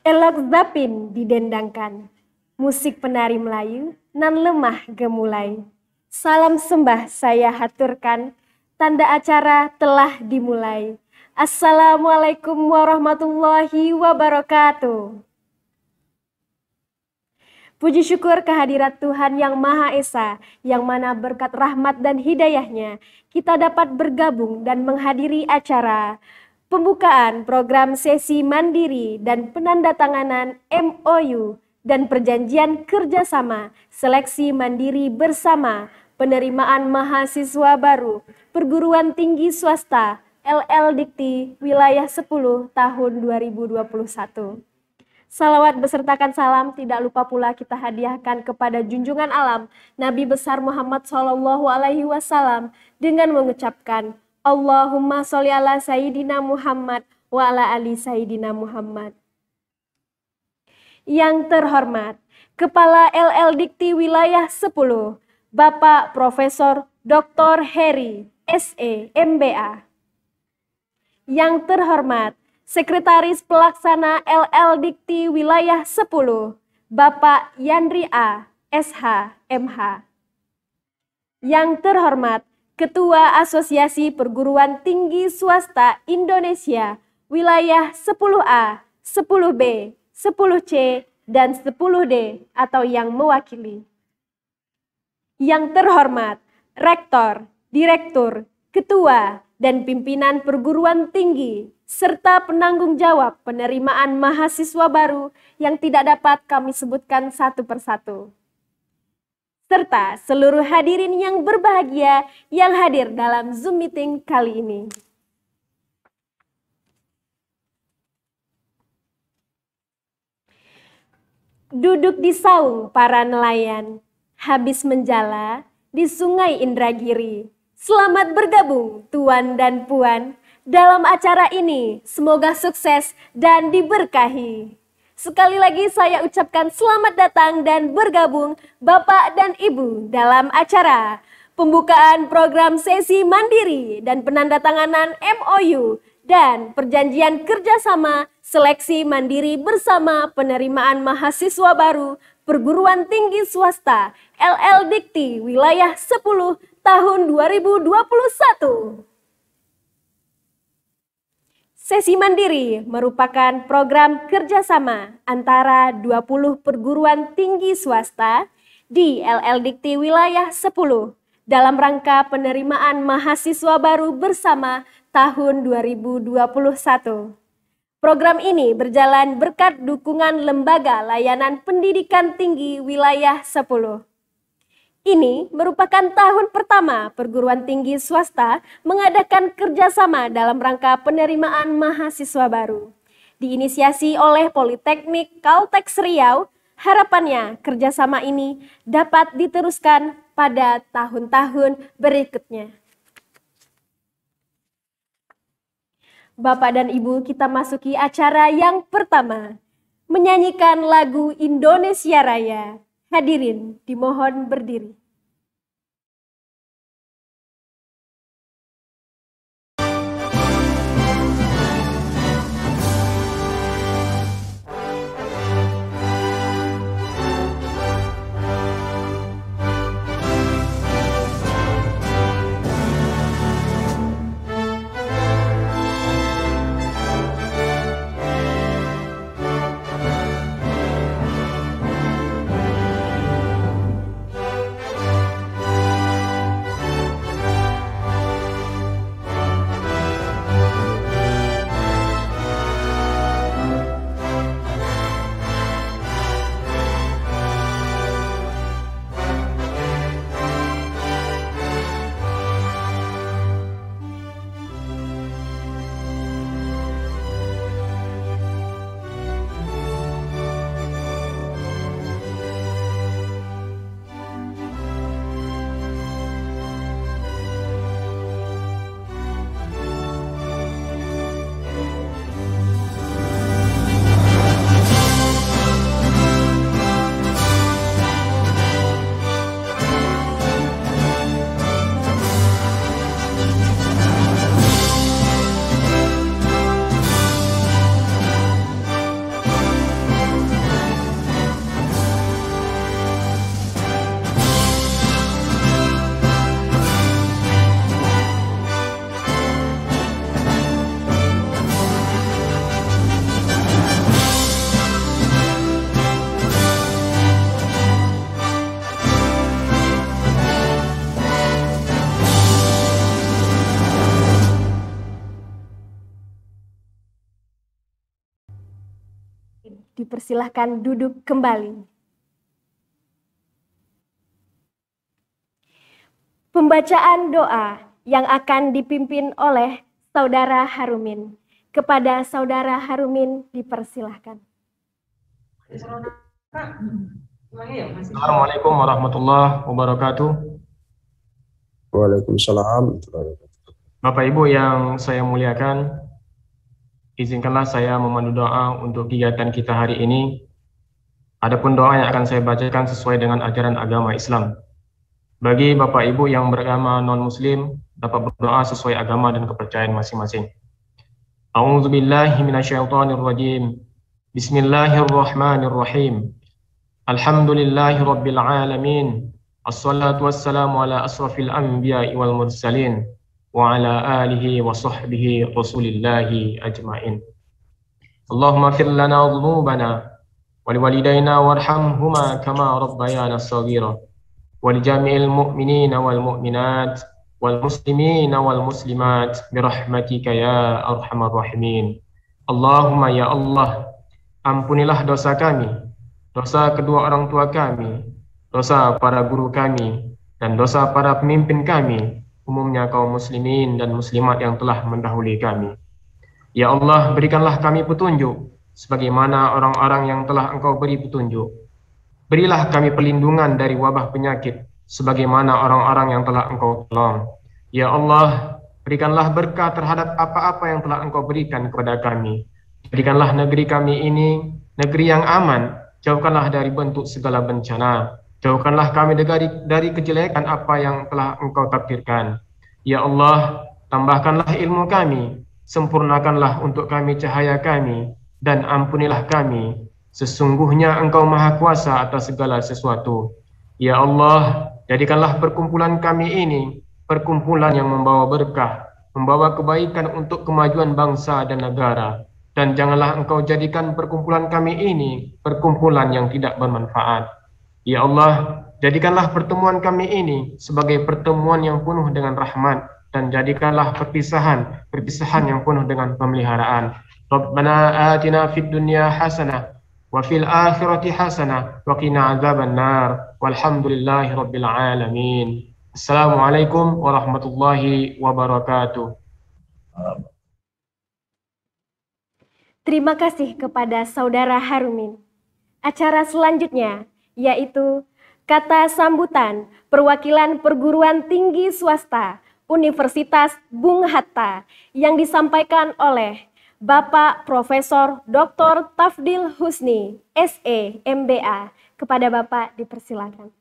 Elok zapin didendangkan, musik penari Melayu nan lemah gemulai. Salam sembah saya haturkan, tanda acara telah dimulai. Assalamualaikum warahmatullahi wabarakatuh. Puji syukur kehadirat Tuhan Yang Maha Esa, yang mana berkat rahmat dan hidayahnya, kita dapat bergabung dan menghadiri acara pembukaan program sesi mandiri dan penandatanganan MOU dan perjanjian kerjasama seleksi mandiri bersama penerimaan mahasiswa baru perguruan tinggi swasta LL Dikti wilayah 10 tahun 2021. Salawat besertakan salam tidak lupa pula kita hadiahkan kepada junjungan alam Nabi besar Muhammad SAW dengan mengucapkan Allahumma sholli ala Sayyidina Muhammad wa ala ali Sayyidina Muhammad. Yang terhormat Kepala LL Dikti wilayah 10 Bapak Profesor Dr. Heri SE MBA. Yang terhormat Sekretaris Pelaksana LL Dikti wilayah 10 Bapak Yandri A SH MH. Yang terhormat Ketua Asosiasi Perguruan Tinggi Swasta Indonesia wilayah 10A, 10B, 10C, dan 10D atau yang mewakili. Yang terhormat Rektor, Direktur, Ketua, dan pimpinan perguruan tinggi, serta penanggung jawab penerimaan mahasiswa baru yang tidak dapat kami sebutkan satu persatu. Serta seluruh hadirin yang berbahagia yang hadir dalam Zoom meeting kali ini. Duduk di saung para nelayan, habis menjala di sungai Indragiri. Selamat bergabung Tuan dan Puan dalam acara ini, semoga sukses dan diberkahi. Sekali lagi saya ucapkan selamat datang dan bergabung Bapak dan Ibu dalam acara pembukaan program sesi mandiri dan penandatanganan MOU dan perjanjian kerjasama seleksi mandiri bersama penerimaan mahasiswa baru perguruan tinggi swasta LL Dikti wilayah 10 tahun 2021. Sesi mandiri merupakan program kerjasama antara 20 perguruan tinggi swasta di LL Dikti wilayah 10 dalam rangka penerimaan mahasiswa baru bersama tahun 2021. Program ini berjalan berkat dukungan Lembaga Layanan Pendidikan Tinggi wilayah 10. Ini merupakan tahun pertama perguruan tinggi swasta mengadakan kerjasama dalam rangka penerimaan mahasiswa baru. Diinisiasi oleh Politeknik Kalteks Riau, harapannya kerjasama ini dapat diteruskan pada tahun-tahun berikutnya. Bapak dan Ibu, kita masuki acara yang pertama, menyanyikan lagu Indonesia Raya. Hadirin dimohon berdiri. dipersilahkan duduk kembali. Pembacaan doa yang akan dipimpin oleh Saudara Harumin. Kepada Saudara Harumin dipersilahkan. Assalamualaikum warahmatullahi wabarakatuh. Waalaikumsalam. Bapak Ibu yang saya muliakan, izinkanlah saya memandu doa untuk kegiatan kita hari ini. Adapun doa yang akan saya bacakan sesuai dengan ajaran agama Islam. Bagi Bapak Ibu yang beragama non-muslim, dapat berdoa sesuai agama dan kepercayaan masing-masing. A'udzubillahi minasyaitonirrajim. Bismillahirrahmanirrahim. Alhamdulillahi rabbil alamin. Assalatu wassalamu ala asrafil anbiya'i wal mursalin wa ala alihi wa sahbihi rasulillahi ajma'in. Allahumma fir lana dhunubana wa liwalidayna warhamhuma kama rabbayana shaghira. ولجميع المؤمنين والمؤمنات والمسلمين والمسلمات برحمتك يا أرحم الراحمين. Allahumma ya Allah, ampunilah dosa kami, dosa kedua orang tua kami, dosa para guru kami, dan dosa para pemimpin kami, umumnya kaum muslimin dan muslimat yang telah mendahului kami. Ya Allah, berikanlah kami petunjuk, sebagaimana orang-orang yang telah Engkau beri petunjuk. Berilah kami perlindungan dari wabah penyakit, sebagaimana orang-orang yang telah Engkau tolong. Ya Allah, berikanlah berkah terhadap apa-apa yang telah Engkau berikan kepada kami. Jadikanlah negeri kami ini negeri yang aman. Jauhkanlah dari bentuk segala bencana. Jauhkanlah kami dari kejelekan apa yang telah Engkau takdirkan. Ya Allah, tambahkanlah ilmu kami, sempurnakanlah untuk kami cahaya kami, dan ampunilah kami. Sesungguhnya Engkau Maha Kuasa atas segala sesuatu. Ya Allah, jadikanlah perkumpulan kami ini perkumpulan yang membawa berkah, membawa kebaikan untuk kemajuan bangsa dan negara. Dan janganlah Engkau jadikan perkumpulan kami ini perkumpulan yang tidak bermanfaat. Ya Allah, jadikanlah pertemuan kami ini sebagai pertemuan yang penuh dengan rahmat, dan jadikanlah perpisahan yang penuh dengan pemeliharaan. Rabbana atina fid dunya hasanah wa fil akhirati hasanah wa qina adzaban nar walhamdulillahi rabbil alamin. Assalamualaikum warahmatullahi wabarakatuh. Terima kasih kepada Saudara Harumin. Acara selanjutnya yaitu kata sambutan perwakilan perguruan tinggi swasta Universitas Bung Hatta yang disampaikan oleh Bapak Profesor Dr. Tafdil Husni, SE, MBA. Kepada Bapak dipersilakan.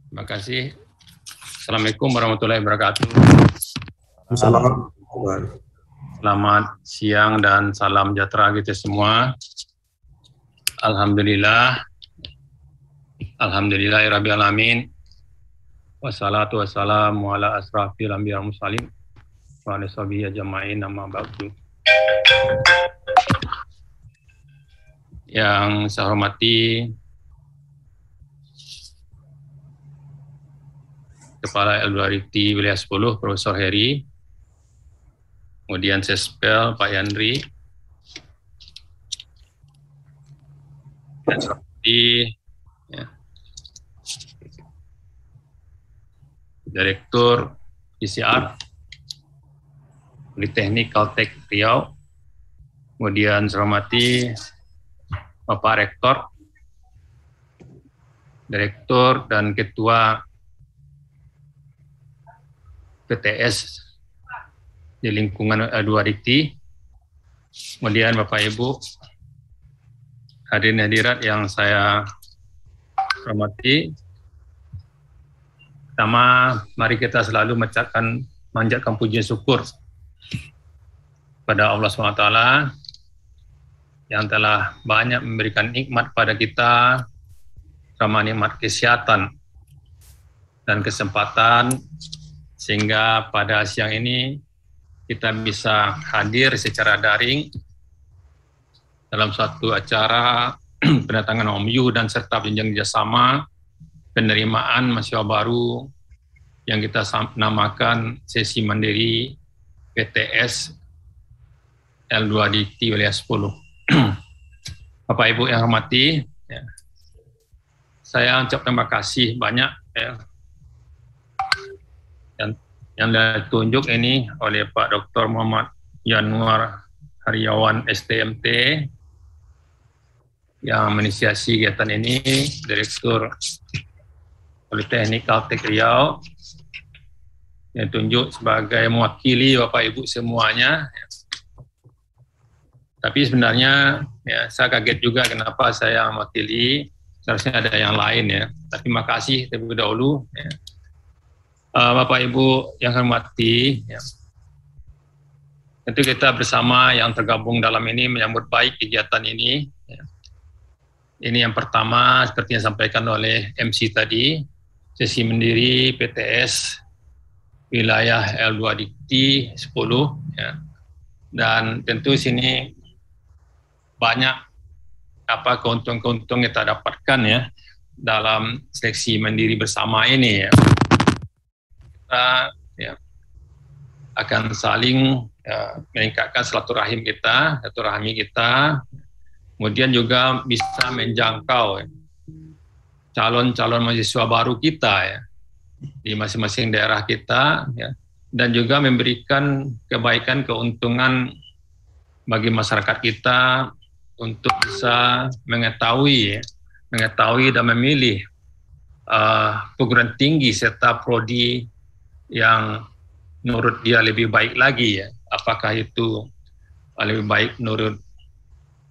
Terima kasih. Assalamualaikum warahmatullahi wabarakatuh. Selamat siang dan salam sejahtera kita semua. Alhamdulillah. Alhamdulillahirabbil alamin. Wassalatu wassalamu ala asrafil anbiya wal mursalin wa ala sahbihi ajma'in amma ba'du. Yang saya hormati Kepala LDRT Wilayah 10 Profesor Heri, kemudian Sespel Pak Yandri, dan seperti Direktur PCR Politeknik Kaltek Riau, kemudian saya hormati Bapak Rektor, Direktur dan Ketua PTS di lingkungan LDRT, kemudian Bapak Ibu hadirin hadirat yang saya hormati. Pertama, mari kita selalu manjatkan puji syukur pada Allah SWT yang telah banyak memberikan nikmat pada kita, terutama nikmat kesehatan dan kesempatan, sehingga pada siang ini kita bisa hadir secara daring dalam suatu acara pendatangan OMU dan serta jenjang kerjasama penerimaan mahasiswa baru yang kita namakan sesi mandiri PTS L2 Dikti wilayah 10. Bapak Ibu yang hormati, ya, saya ucap terima kasih banyak ya, yang ditunjuk ini oleh Pak Dr. Muhammad Yanuar Hariawan STMT yang menginisiasi kegiatan ini, Direktur Politeknik Caltech Riau, yang ditunjuk sebagai mewakili Bapak Ibu semuanya. Tapi sebenarnya ya, saya kaget juga kenapa saya mewakili, seharusnya ada yang lain ya. Tapi makasih terlebih dahulu. Ya. Bapak Ibu yang hormati, ya. Tentu kita bersama yang tergabung dalam ini menyambut baik kegiatan ini. Ya. Ini yang pertama seperti yang disampaikan oleh MC tadi, sesi mandiri PTS wilayah L2 Dikti 10. Ya. Dan tentu sini banyak keuntungan kita dapatkan ya dalam seleksi mandiri bersama ini ya. Kita ya, akan saling meningkatkan silaturahmi kita, kemudian juga bisa menjangkau ya, calon-calon mahasiswa baru kita ya di masing-masing daerah kita ya, dan juga memberikan kebaikan keuntungan bagi masyarakat kita untuk bisa mengetahui dan memilih perguruan tinggi serta prodi yang menurut dia lebih baik lagi ya. Apakah itu lebih baik menurut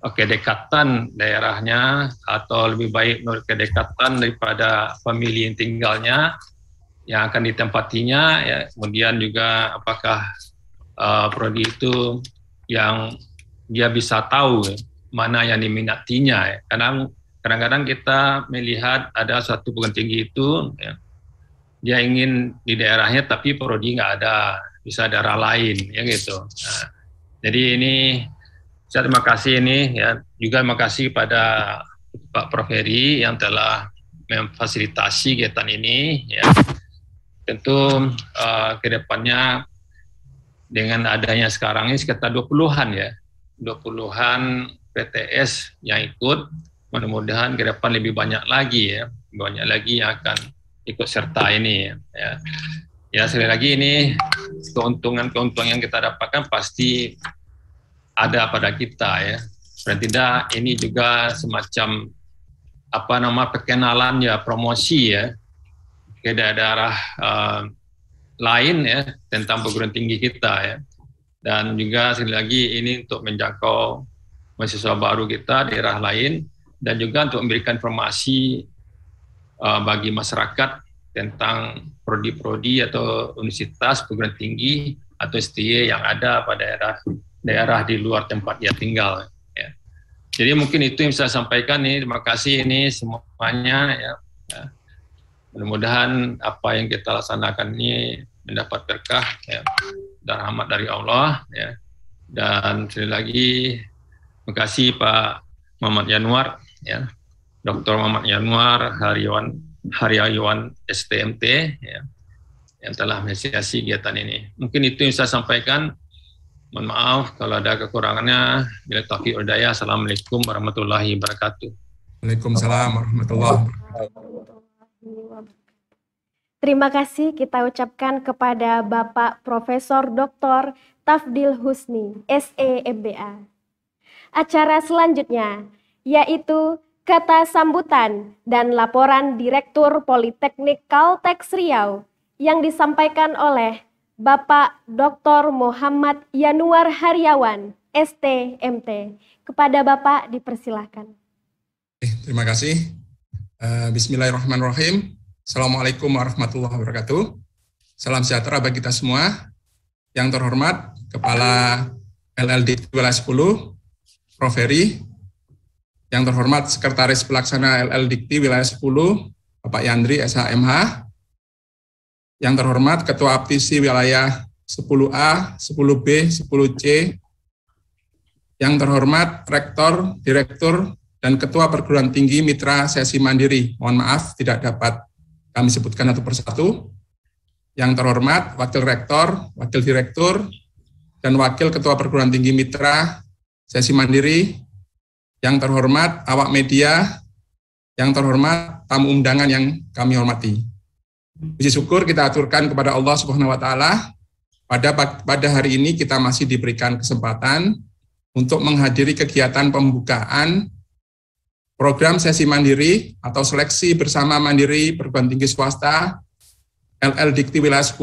kedekatan daerahnya atau lebih baik menurut kedekatan daripada famili yang tinggalnya yang akan ditempatinya ya. Kemudian juga apakah prodi itu yang dia bisa tahu ya, mana yang diminatinya ya. Karena kadang-kadang kita melihat ada suatu perguruan tinggi itu ya, dia ingin di daerahnya tapi prodi nggak ada, bisa daerah lain ya gitu. Nah, jadi ini saya terima kasih ini ya, juga terima kasih pada Pak Prof Heri yang telah memfasilitasi kegiatan ini ya. Tentu kedepannya dengan adanya sekarang ini sekitar 20-an ya, 20-an PTS yang ikut, mudah-mudahan ke depan lebih banyak lagi ya, banyak lagi yang akan ikut serta ini ya. Ya sekali lagi ini keuntungan yang kita dapatkan pasti ada pada kita ya. Dan tidak ini juga semacam perkenalan ya, promosi ya ke daerah lain ya tentang perguruan tinggi kita ya. Dan juga sekali lagi ini untuk menjangkau mahasiswa baru kita daerah lain dan juga untuk memberikan informasi bagi masyarakat tentang prodi-prodi atau universitas perguruan tinggi atau STY yang ada pada daerah di luar tempat dia tinggal ya. Jadi mungkin itu yang saya sampaikan nih. Terima kasih ini semuanya ya. Mudah-mudahan apa yang kita laksanakan ini mendapat berkah ya, dan rahmat dari Allah ya. Dan sekali lagi terima kasih Pak Muhammad Yanuar ya, Dr. Muhammad Yanuar Hariawan STMT ya, yang telah menginisiasi kegiatan ini. Mungkin itu yang saya sampaikan. Mohon maaf kalau ada kekurangannya. Bila taufiq wal hidayah. Assalamualaikum warahmatullahi wabarakatuh. Waalaikumsalam warahmatullahi wabarakatuh. Terima kasih kita ucapkan kepada Bapak Profesor Dr. Tafdil Husni, SE MBA. Acara selanjutnya yaitu kata sambutan dan laporan Direktur Politeknik Caltech Riau yang disampaikan oleh Bapak Dr. Muhammad Yanuar Hariawan, STMT. Kepada Bapak dipersilahkan. Terima kasih. Bismillahirrahmanirrahim. Assalamualaikum warahmatullahi wabarakatuh. Salam sejahtera bagi kita semua. Yang terhormat Kepala LLD Wilayah 10, Prof Heri. Yang terhormat Sekretaris Pelaksana LLDikti Wilayah 10, Bapak Yandri SHMH. Yang terhormat Ketua Aptisi Wilayah 10A, 10B, 10C. Yang terhormat Rektor, Direktur, dan Ketua Perguruan Tinggi Mitra Sesi Mandiri. Mohon maaf tidak dapat kami sebutkan satu persatu. yang terhormat Wakil Rektor, Wakil Direktur, dan Wakil Ketua Perguruan Tinggi Mitra Sesi Mandiri, yang terhormat awak media, yang terhormat tamu undangan yang kami hormati. Puji syukur kita aturkan kepada Allah Subhanahu wa taala pada hari ini kita masih diberikan kesempatan untuk menghadiri kegiatan pembukaan program sesi mandiri atau seleksi bersama mandiri perguruan tinggi swasta LL Dikti Wilayah 10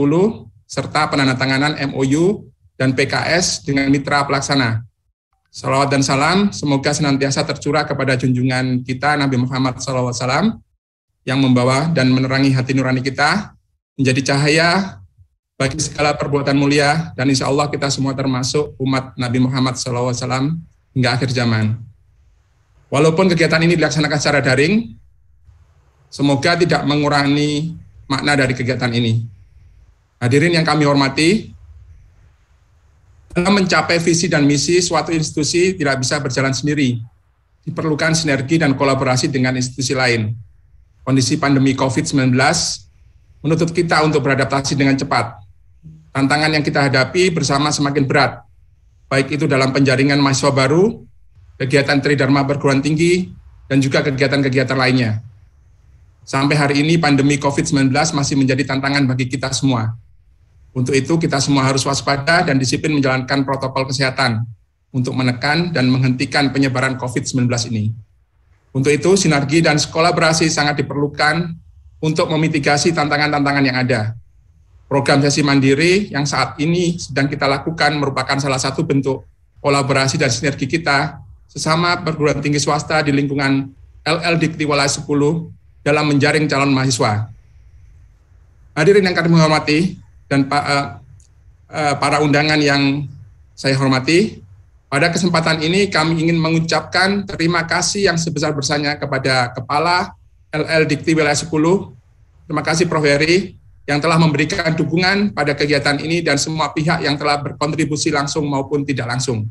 serta penandatanganan MOU dan PKS dengan mitra pelaksana. Salawat dan salam semoga senantiasa tercurah kepada junjungan kita Nabi Muhammad SAW yang membawa dan menerangi hati nurani kita menjadi cahaya bagi segala perbuatan mulia, dan insya Allah kita semua termasuk umat Nabi Muhammad SAW hingga akhir zaman. Walaupun kegiatan ini dilaksanakan secara daring, semoga tidak mengurangi makna dari kegiatan ini. Hadirin yang kami hormati, dalam mencapai visi dan misi suatu institusi tidak bisa berjalan sendiri. Diperlukan sinergi dan kolaborasi dengan institusi lain. Kondisi pandemi COVID-19 menuntut kita untuk beradaptasi dengan cepat. Tantangan yang kita hadapi bersama semakin berat, baik itu dalam penjaringan mahasiswa baru, kegiatan Tridharma perguruan tinggi, dan juga kegiatan-kegiatan lainnya. Sampai hari ini pandemi COVID-19 masih menjadi tantangan bagi kita semua. Untuk itu kita semua harus waspada dan disiplin menjalankan protokol kesehatan untuk menekan dan menghentikan penyebaran COVID-19 ini. Untuk itu sinergi dan kolaborasi sangat diperlukan untuk memitigasi tantangan-tantangan yang ada. Program sesi mandiri yang saat ini sedang kita lakukan merupakan salah satu bentuk kolaborasi dan sinergi kita sesama perguruan tinggi swasta di lingkungan LL Dikti Wilayah 10 dalam menjaring calon mahasiswa. Hadirin yang kami hormati dan para undangan yang saya hormati, pada kesempatan ini kami ingin mengucapkan terima kasih yang sebesar-besarnya kepada Kepala LL Dikti Wilayah 10. Terima kasih Prof. Heri yang telah memberikan dukungan pada kegiatan ini dan semua pihak yang telah berkontribusi langsung maupun tidak langsung.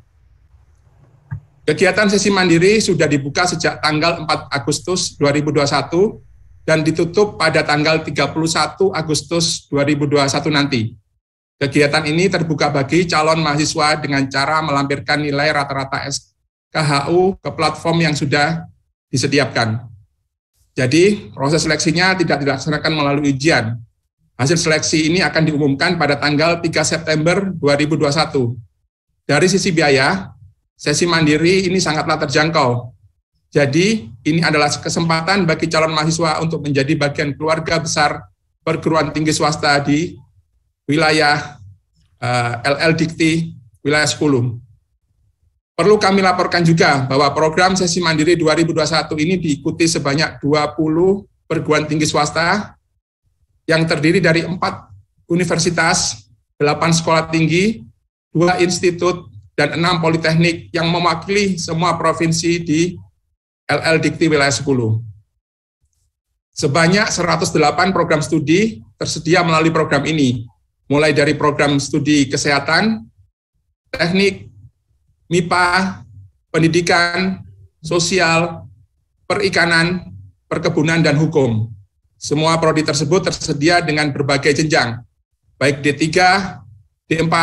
Kegiatan sesi mandiri sudah dibuka sejak tanggal 4 Agustus 2021 dan ditutup pada tanggal 31 Agustus 2021 nanti. Kegiatan ini terbuka bagi calon mahasiswa dengan cara melampirkan nilai rata-rata SKHU ke platform yang sudah disediakan. Jadi, proses seleksinya tidak dilaksanakan melalui ujian. Hasil seleksi ini akan diumumkan pada tanggal 3 September 2021. Dari sisi biaya, sesi mandiri ini sangatlah terjangkau. Jadi, ini adalah kesempatan bagi calon mahasiswa untuk menjadi bagian keluarga besar perguruan tinggi swasta di wilayah LL Dikti Wilayah 10. Perlu kami laporkan juga bahwa program sesi mandiri 2021 ini diikuti sebanyak 20 perguruan tinggi swasta yang terdiri dari 4 universitas, 8 sekolah tinggi, 2 institut, dan 6 politeknik yang mewakili semua provinsi di LL Dikti Wilayah 10. Sebanyak 108 program studi tersedia melalui program ini, mulai dari program studi kesehatan, teknik, MIPA, pendidikan, sosial, perikanan, perkebunan, dan hukum. Semua prodi tersebut tersedia dengan berbagai jenjang, baik D3, D4,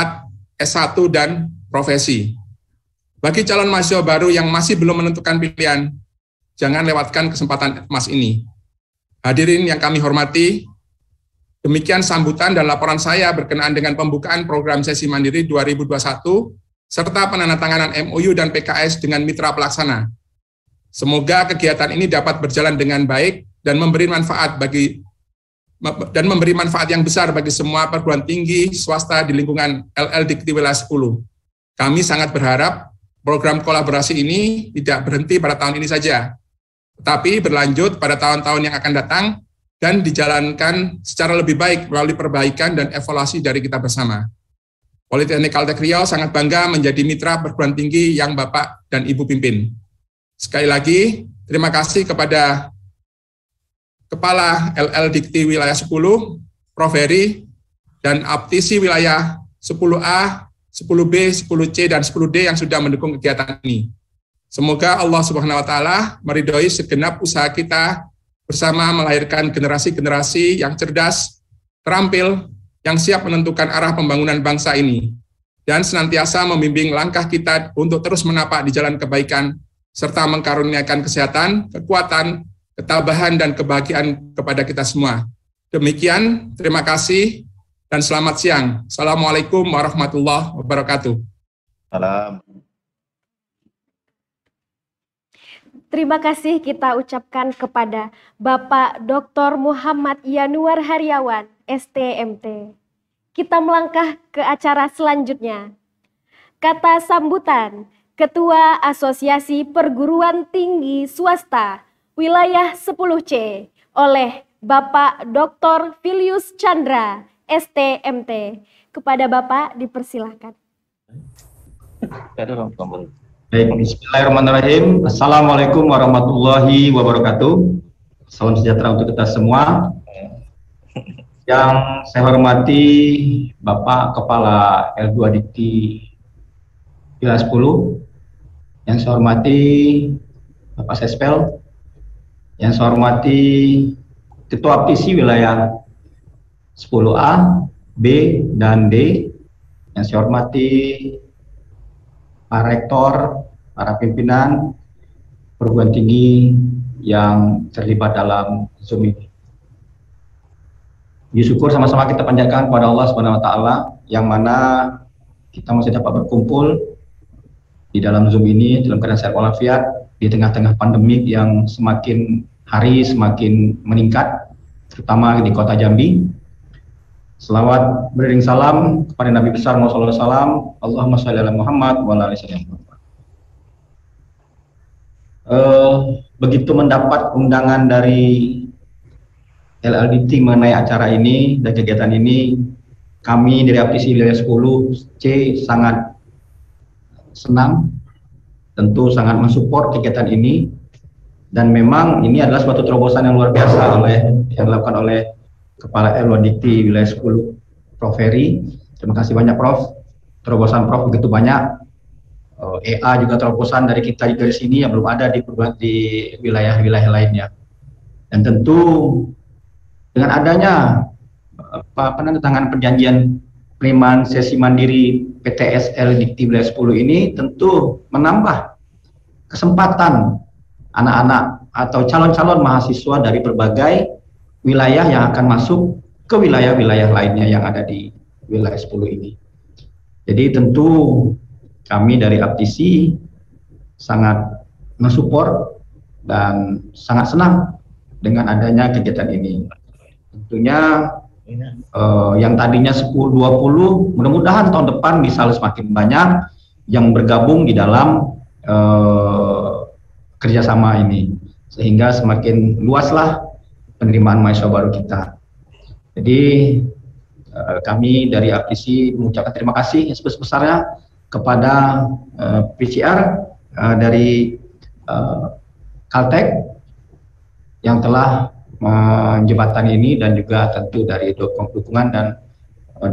S1, dan profesi. Bagi calon mahasiswa baru yang masih belum menentukan pilihan, jangan lewatkan kesempatan emas ini. Hadirin yang kami hormati, demikian sambutan dan laporan saya berkenaan dengan pembukaan program sesi mandiri 2021, serta penandatanganan MOU dan PKS dengan mitra pelaksana. Semoga kegiatan ini dapat berjalan dengan baik dan memberi manfaat yang besar bagi semua perguruan tinggi swasta di lingkungan LL Dikti Wilayah 10. Kami sangat berharap program kolaborasi ini tidak berhenti pada tahun ini saja, tetapi berlanjut pada tahun-tahun yang akan datang dan dijalankan secara lebih baik melalui perbaikan dan evaluasi dari kita bersama. Politeknik Caltech Riau sangat bangga menjadi mitra perguruan tinggi yang Bapak dan Ibu pimpin. Sekali lagi, terima kasih kepada Kepala LL Dikti Wilayah 10, Prof. Heri, dan Aptisi Wilayah 10A, 10B, 10C, dan 10D yang sudah mendukung kegiatan ini. Semoga Allah Subhanahu wa Ta'ala meridhoi segenap usaha kita bersama melahirkan generasi-generasi yang cerdas, terampil, yang siap menentukan arah pembangunan bangsa ini, dan senantiasa membimbing langkah kita untuk terus menapak di jalan kebaikan, serta mengkaruniakan kesehatan, kekuatan, ketabahan, dan kebahagiaan kepada kita semua. Demikian, terima kasih, dan selamat siang. Assalamualaikum warahmatullahi wabarakatuh. Salam. Terima kasih kita ucapkan kepada Bapak Dr. Muhammad Yanuar Haryawan, STMT. Kita melangkah ke acara selanjutnya. Kata sambutan Ketua Asosiasi Perguruan Tinggi Swasta Wilayah 10C oleh Bapak Dr. Filius Chandra, STMT. Kepada Bapak dipersilahkan. Baik, bismillahirrahmanirrahim. Assalamualaikum warahmatullahi wabarakatuh. Salam sejahtera untuk kita semua. Yang saya hormati Bapak Kepala L2 Dikti Wilayah 10, yang saya hormati Bapak Sespel, yang saya hormati Ketua APTISI Wilayah 10A, B, dan D, yang saya hormati para rektor, para pimpinan perguruan tinggi yang terlibat dalam Zoom ini. Puji syukur sama-sama kita panjatkan kepada Allah Subhanahu wa taala yang mana kita masih dapat berkumpul di dalam Zoom ini dalam keadaan sehat walafiat di tengah-tengah pandemik yang semakin hari semakin meningkat, terutama di Kota Jambi. Selawat beriring salam kepada Nabi besar Muhammad SAW. Allahumma sholli ala Muhammad wa ala ali sayyidina Muhammad. Begitu mendapat undangan dari LLDT mengenai acara ini dan kegiatan ini, kami dari APTISI Wilayah 10C sangat senang, tentu sangat mensupport kegiatan ini, dan memang ini adalah suatu terobosan yang luar biasa yang dilakukan oleh Kepala L2 Dikti Wilayah 10, Prof. Heri. Terima kasih banyak, Prof. Terobosan Prof begitu banyak. EA juga terobosan dari kita juga di sini yang belum ada di wilayah-wilayah lainnya. Dan tentu dengan adanya penandatanganan perjanjian penerimaan sesi mandiri PTSL Dikti Wilayah 10 ini tentu menambah kesempatan anak-anak atau calon-calon mahasiswa dari berbagai wilayah yang akan masuk ke wilayah-wilayah lainnya yang ada di wilayah 10 ini. Jadi tentu kami dari APTISI sangat mensupport dan sangat senang dengan adanya kegiatan ini. Tentunya yang tadinya 10-20, mudah-mudahan tahun depan bisa semakin banyak yang bergabung di dalam kerjasama ini, sehingga semakin luaslah penerimaan mahasiswa baru kita. Jadi kami dari APTISI mengucapkan terima kasih yang sebesar-besarnya kepada PCR dari Caltech yang telah menjembatani ini, dan juga tentu dari dukungan dan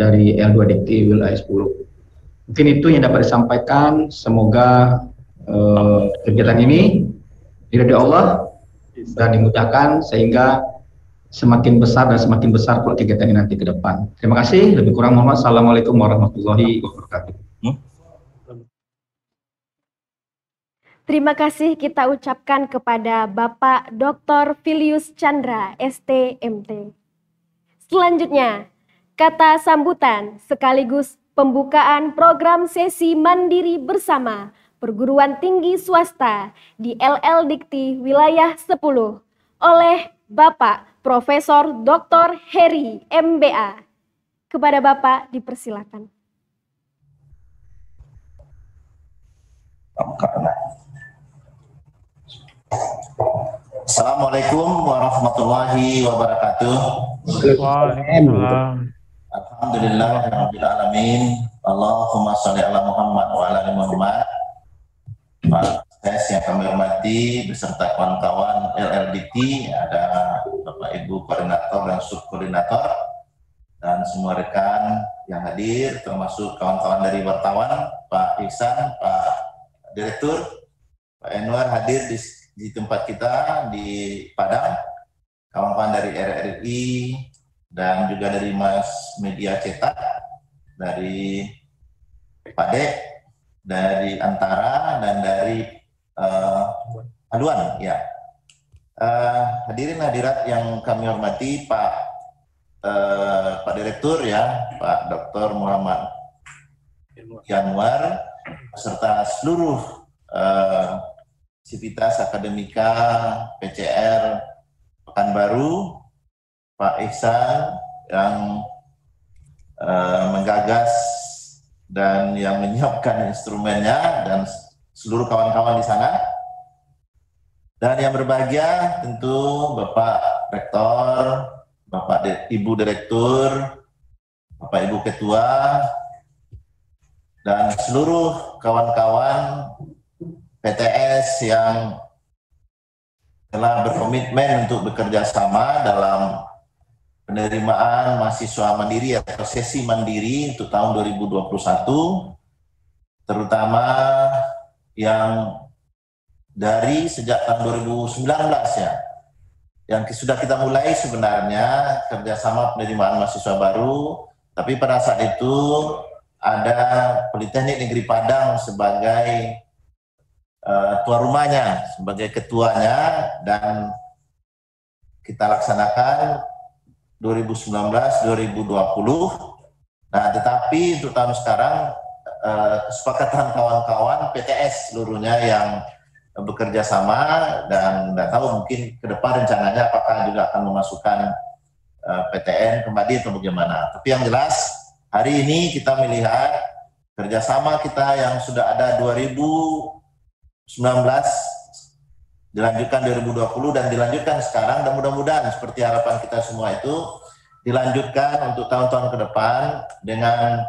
dari L2 Dikti Wilayah 10. Mungkin itu yang dapat disampaikan. Semoga kegiatan ini diridhoi Allah dan dimudahkan sehingga semakin besar dan semakin besar pula kegiatan ini nanti ke depan. Terima kasih. Lebih kurang mohon maaf. Assalamualaikum warahmatullahi wabarakatuh. Terima kasih kita ucapkan kepada Bapak Dr. Filius Chandra, STMT. Selanjutnya, kata sambutan sekaligus pembukaan program sesi mandiri bersama perguruan tinggi swasta di LL Dikti Wilayah 10 oleh Bapak Profesor Dr. Heri, MBA. Kepada Bapak dipersilakan. Assalamualaikum warahmatullahi wabarakatuh. Waalaikumsalam. Alhamdulillahirabbil alamin. Allahumma sholli ala Muhammad wa ala ali Muhammad. Pak Ses yang kami hormati beserta kawan-kawan LLDT, ada Bapak Ibu koordinator dan subkoordinator dan semua rekan yang hadir, termasuk kawan-kawan dari wartawan, Pak Ihsan, Pak Direktur, Pak Enwar hadir di tempat kita di Padang, kawan-kawan dari RRI, dan juga dari Mas Media Cetak, dari Pak Dek, dari Antara, dan dari Aduan. Ya. Hadirin hadirat yang kami hormati, Pak Direktur ya, Pak Dr. Muhammad Yanwar, serta seluruh sivitas akademika PCR Pekanbaru, Pak Ihsan yang menggagas dan yang menyiapkan instrumennya, dan seluruh kawan-kawan di sana. Dan yang berbahagia tentu Bapak Rektor, Ibu Direktur, Bapak Ibu Ketua, dan seluruh kawan-kawan PTS yang telah berkomitmen untuk bekerja sama dalam penerimaan mahasiswa mandiri atau sesi mandiri untuk tahun 2021, terutama yang dari sejak tahun 2019 ya, yang sudah kita mulai sebenarnya kerjasama penerimaan mahasiswa baru, tapi pada saat itu ada Politeknik Negeri Padang sebagai tuan rumahnya, sebagai ketuanya, dan kita laksanakan 2019-2020. Nah, tetapi untuk tahun sekarang kesepakatan kawan-kawan PTS seluruhnya yang bekerja sama, dan tidak tahu mungkin ke depan rencananya apakah juga akan memasukkan PTN kembali atau bagaimana. Tapi yang jelas hari ini kita melihat kerjasama kita yang sudah ada 2019 dilanjutkan 2020 dan dilanjutkan sekarang, dan mudah-mudahan seperti harapan kita semua itu dilanjutkan untuk tahun-tahun ke depan dengan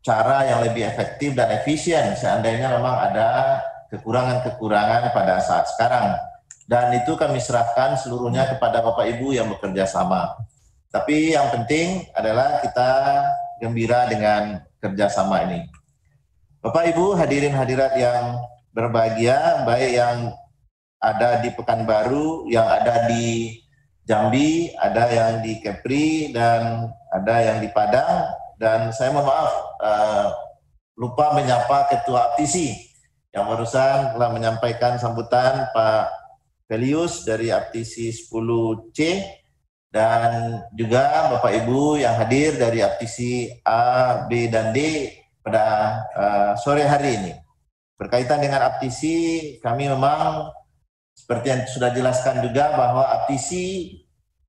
cara yang lebih efektif dan efisien seandainya memang ada kekurangan-kekurangan pada saat sekarang. Dan itu kami serahkan seluruhnya kepada Bapak Ibu yang bekerja sama. Tapi yang penting adalah kita gembira dengan kerjasama ini. Bapak Ibu hadirin hadirat yang berbahagia, baik yang ada di Pekanbaru, yang ada di Jambi, ada yang di Kepri, dan ada yang di Padang. Dan saya mohon maaf, lupa menyapa Ketua Aptisi yang barusan telah menyampaikan sambutan, Pak Felius dari Aptisi 10C, dan juga Bapak Ibu yang hadir dari Aptisi A, B, dan D pada sore hari ini. Berkaitan dengan Aptisi, kami memang seperti yang sudah dijelaskan juga bahwa Aptisi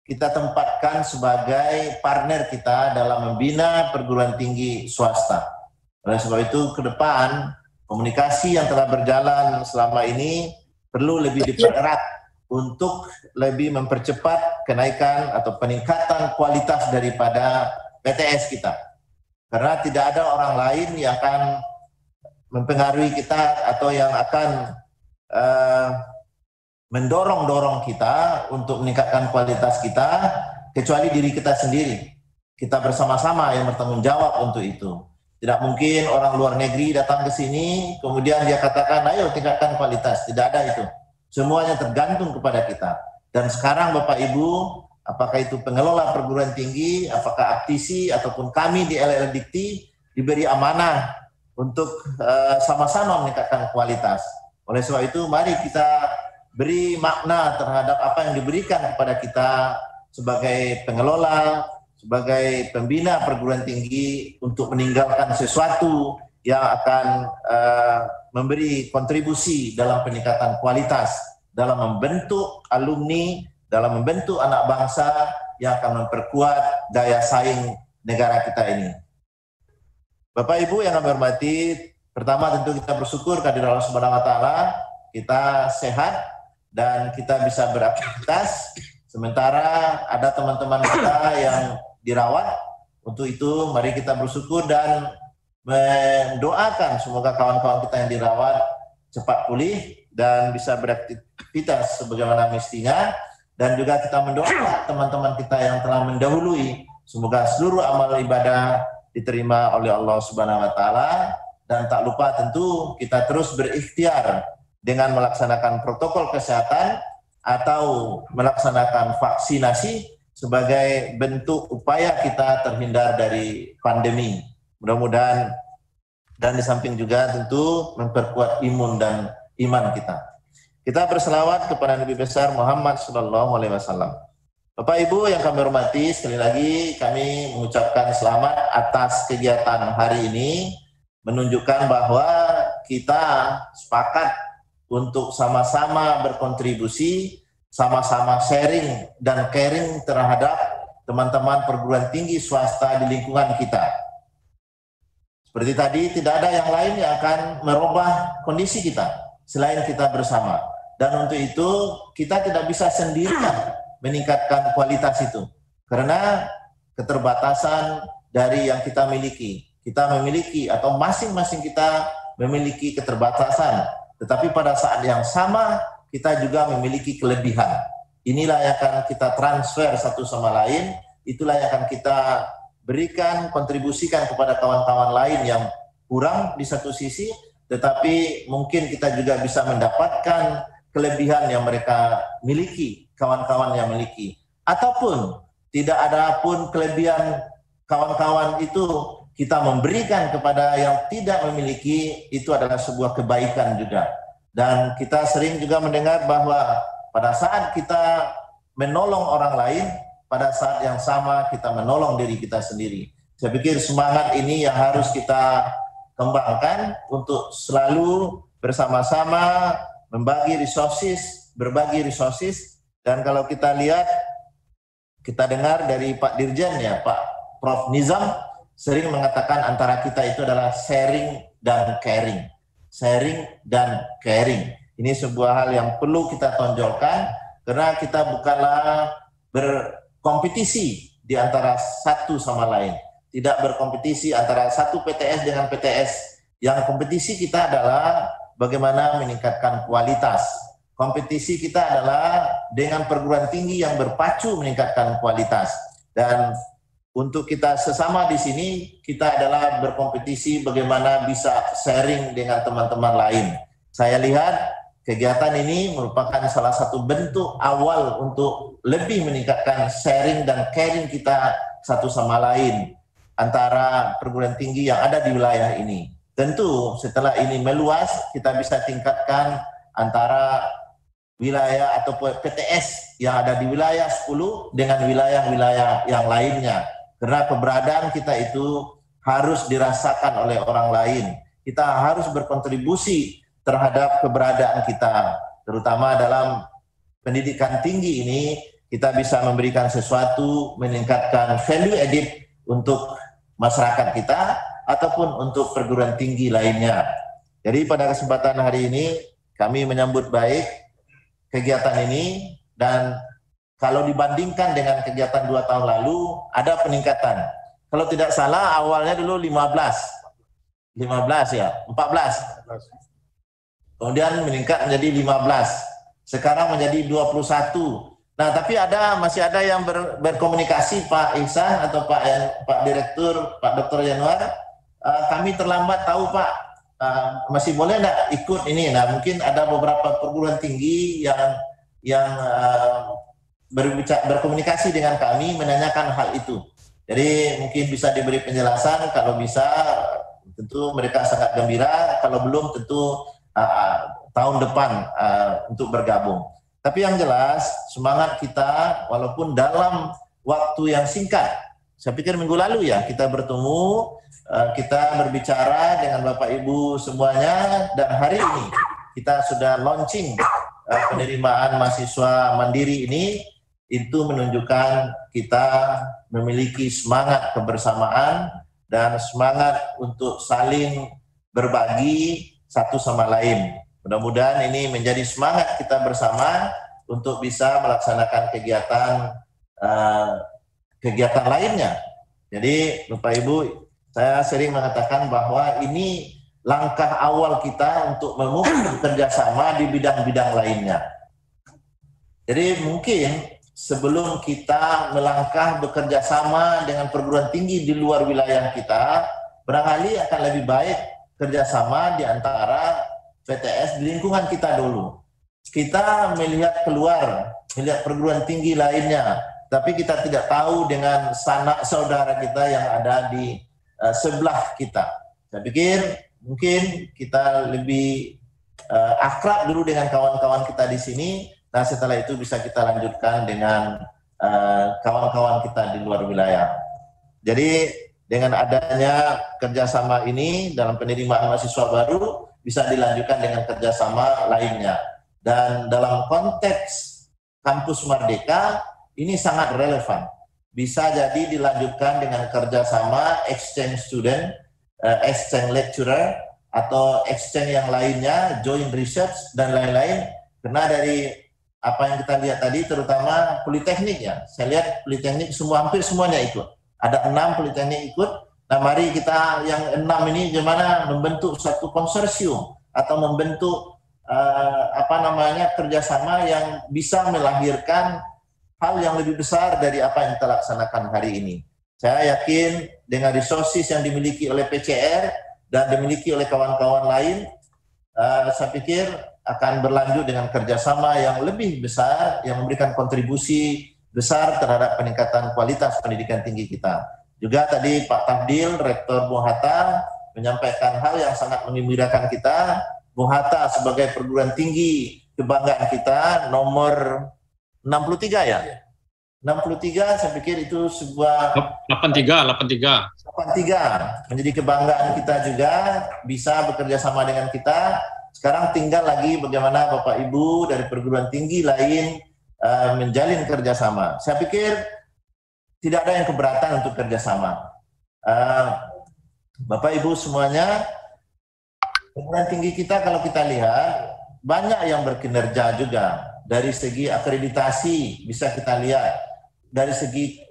kita tempatkan sebagai partner kita dalam membina perguruan tinggi swasta. Oleh sebab itu, ke depan komunikasi yang telah berjalan selama ini perlu lebih dipererat untuk lebih mempercepat kenaikan atau peningkatan kualitas daripada PTS kita. Karena tidak ada orang lain yang akan mempengaruhi kita atau yang akan mendorong kita untuk meningkatkan kualitas kita, kecuali diri kita sendiri. Kita bersama-sama yang bertanggung jawab untuk itu. Tidak mungkin orang luar negeri datang ke sini, kemudian dia katakan, ayo tingkatkan kualitas. Tidak ada itu. Semuanya tergantung kepada kita. Dan sekarang Bapak Ibu, apakah itu pengelola perguruan tinggi, apakah Aptisi, ataupun kami di LL Dikti, diberi amanah untuk sama-sama meningkatkan kualitas. Oleh sebab itu, mari kita beri makna terhadap apa yang diberikan kepada kita sebagai pengelola, sebagai pembina perguruan tinggi untuk meninggalkan sesuatu yang akan memberi kontribusi dalam peningkatan kualitas, dalam membentuk alumni, dalam membentuk anak bangsa yang akan memperkuat daya saing negara kita ini. Bapak Ibu yang kami hormati, pertama tentu kita bersyukur kehadirat Allah Subhanahu wa taala, kita sehat dan kita bisa beraktivitas, sementara ada teman-teman kita yang dirawat. Untuk itu mari kita bersyukur dan mendoakan semoga kawan-kawan kita yang dirawat cepat pulih dan bisa beraktivitas sebagaimana mestinya, dan juga kita mendoakan teman-teman kita yang telah mendahului, semoga seluruh amal ibadah diterima oleh Allah Subhanahu wa taala. Dan tak lupa tentu kita terus berikhtiar dengan melaksanakan protokol kesehatan atau melaksanakan vaksinasi sebagai bentuk upaya kita terhindar dari pandemi. Mudah-mudahan, dan di samping juga tentu memperkuat imun dan iman kita. Kita berselawat kepada Nabi besar Muhammad SAW. Bapak Ibu yang kami hormati, sekali lagi kami mengucapkan selamat atas kegiatan hari ini, menunjukkan bahwa kita sepakat untuk sama-sama berkontribusi, sama-sama sharing dan caring terhadap teman-teman perguruan tinggi swasta di lingkungan kita. Seperti tadi, tidak ada yang lain yang akan merubah kondisi kita selain kita bersama. Dan untuk itu kita tidak bisa sendirian meningkatkan kualitas itu, karena keterbatasan dari yang kita miliki. Kita memiliki, atau masing-masing kita memiliki keterbatasan, tetapi pada saat yang sama kita juga memiliki kelebihan. Inilah yang akan kita transfer satu sama lain, itulah yang akan kita berikan, kontribusikan kepada kawan-kawan lain yang kurang di satu sisi, tetapi mungkin kita juga bisa mendapatkan kelebihan yang mereka miliki, kawan-kawan yang miliki. Ataupun tidak ada pun kelebihan kawan-kawan itu, kita memberikan kepada yang tidak memiliki, itu adalah sebuah kebaikan juga. Dan kita sering juga mendengar bahwa pada saat kita menolong orang lain, pada saat yang sama kita menolong diri kita sendiri. Saya pikir semangat ini yang harus kita kembangkan untuk selalu bersama-sama berbagi resources, dan kalau kita lihat, kita dengar dari Pak Dirjen ya, Pak Prof. Nizam sering mengatakan antara kita itu adalah sharing dan caring. Sharing dan caring. Ini sebuah hal yang perlu kita tonjolkan, karena kita bukanlah berkompetisi di antara satu sama lain. Tidak berkompetisi antara satu PTS dengan PTS. Yang kompetisi kita adalah bagaimana meningkatkan kualitas. Kompetisi kita adalah dengan perguruan tinggi yang berpacu meningkatkan kualitas. Dan untuk kita sesama di sini, kita adalah berkompetisi bagaimana bisa sharing dengan teman-teman lain. Saya lihat kegiatan ini merupakan salah satu bentuk awal untuk lebih meningkatkan sharing dan caring kita satu sama lain antara perguruan tinggi yang ada di wilayah ini. Tentu setelah ini meluas, kita bisa tingkatkan antara wilayah atau PTS yang ada di wilayah 10 dengan wilayah-wilayah yang lainnya. Karena keberadaan kita itu harus dirasakan oleh orang lain. Kita harus berkontribusi terhadap keberadaan kita, terutama dalam pendidikan tinggi ini. Kita bisa memberikan sesuatu, meningkatkan value added untuk masyarakat kita ataupun untuk perguruan tinggi lainnya. Jadi pada kesempatan hari ini kami menyambut baik kegiatan ini, dan kalau dibandingkan dengan kegiatan 2 tahun lalu ada peningkatan. Kalau tidak salah awalnya dulu 14 ya, 14. Kemudian meningkat menjadi 15. Sekarang menjadi 21. Nah, tapi masih ada yang berkomunikasi, Pak Ihsan atau Pak Direktur, Pak Dr. Januar, kami terlambat tahu Pak, masih boleh enggak ikut ini? Nah, mungkin ada beberapa perguruan tinggi yang berkomunikasi dengan kami menanyakan hal itu. Jadi mungkin bisa diberi penjelasan, kalau bisa tentu mereka sangat gembira, kalau belum tentu tahun depan untuk bergabung. Tapi yang jelas semangat kita walaupun dalam waktu yang singkat. Saya pikir minggu lalu ya kita bertemu, kita berbicara dengan Bapak Ibu semuanya, dan hari ini kita sudah launching penerimaan mahasiswa mandiri ini. Itu menunjukkan kita memiliki semangat kebersamaan dan semangat untuk saling berbagi satu sama lain. Mudah-mudahan ini menjadi semangat kita bersama untuk bisa melaksanakan kegiatan lainnya. Jadi Bapak Ibu, saya sering mengatakan bahwa ini langkah awal kita untuk membangun kerjasama di bidang-bidang lainnya. Jadi mungkin sebelum kita melangkah bekerja sama dengan perguruan tinggi di luar wilayah kita, barangkali akan lebih baik kerjasama di antara PTS di lingkungan kita dulu. kita melihat keluar, melihat perguruan tinggi lainnya, tapi kita tidak tahu dengan sanak saudara kita yang ada di sebelah kita. Saya pikir mungkin kita lebih akrab dulu dengan kawan-kawan kita di sini, nah setelah itu bisa kita lanjutkan dengan kawan-kawan kita di luar wilayah. Jadi dengan adanya kerjasama ini dalam penerimaan mahasiswa baru bisa dilanjutkan dengan kerjasama lainnya. Dan dalam konteks Kampus Merdeka ini sangat relevan. Bisa jadi dilanjutkan dengan kerjasama exchange student, exchange lecturer, atau exchange yang lainnya, joint research, dan lain-lain. Karena dari apa yang kita lihat tadi, terutama politeknik ya. Saya lihat politeknik hampir semuanya ikut. Ada 6 politeknik ikut. Nah mari kita yang 6 ini gimana membentuk satu konsorsium atau membentuk kerjasama yang bisa melahirkan hal yang lebih besar dari apa yang kita laksanakan hari ini. Saya yakin dengan resources yang dimiliki oleh PCR dan dimiliki oleh kawan-kawan lain, saya pikir akan berlanjut dengan kerjasama yang lebih besar, yang memberikan kontribusi besar terhadap peningkatan kualitas pendidikan tinggi kita. Juga tadi Pak Tafdil, Rektor Bung Hatta, menyampaikan hal yang sangat menggembirakan kita. Bung Hatta sebagai perguruan tinggi kebanggaan kita nomor 63 ya? 63 saya pikir itu sebuah 83 menjadi kebanggaan kita juga, bisa bekerja sama dengan kita. Sekarang tinggal lagi bagaimana Bapak Ibu dari perguruan tinggi lain menjalin kerjasama. Saya pikir tidak ada yang keberatan untuk kerjasama. Bapak Ibu semuanya, perguruan tinggi kita kalau kita lihat banyak yang berkinerja juga. Dari segi akreditasi bisa kita lihat, dari segi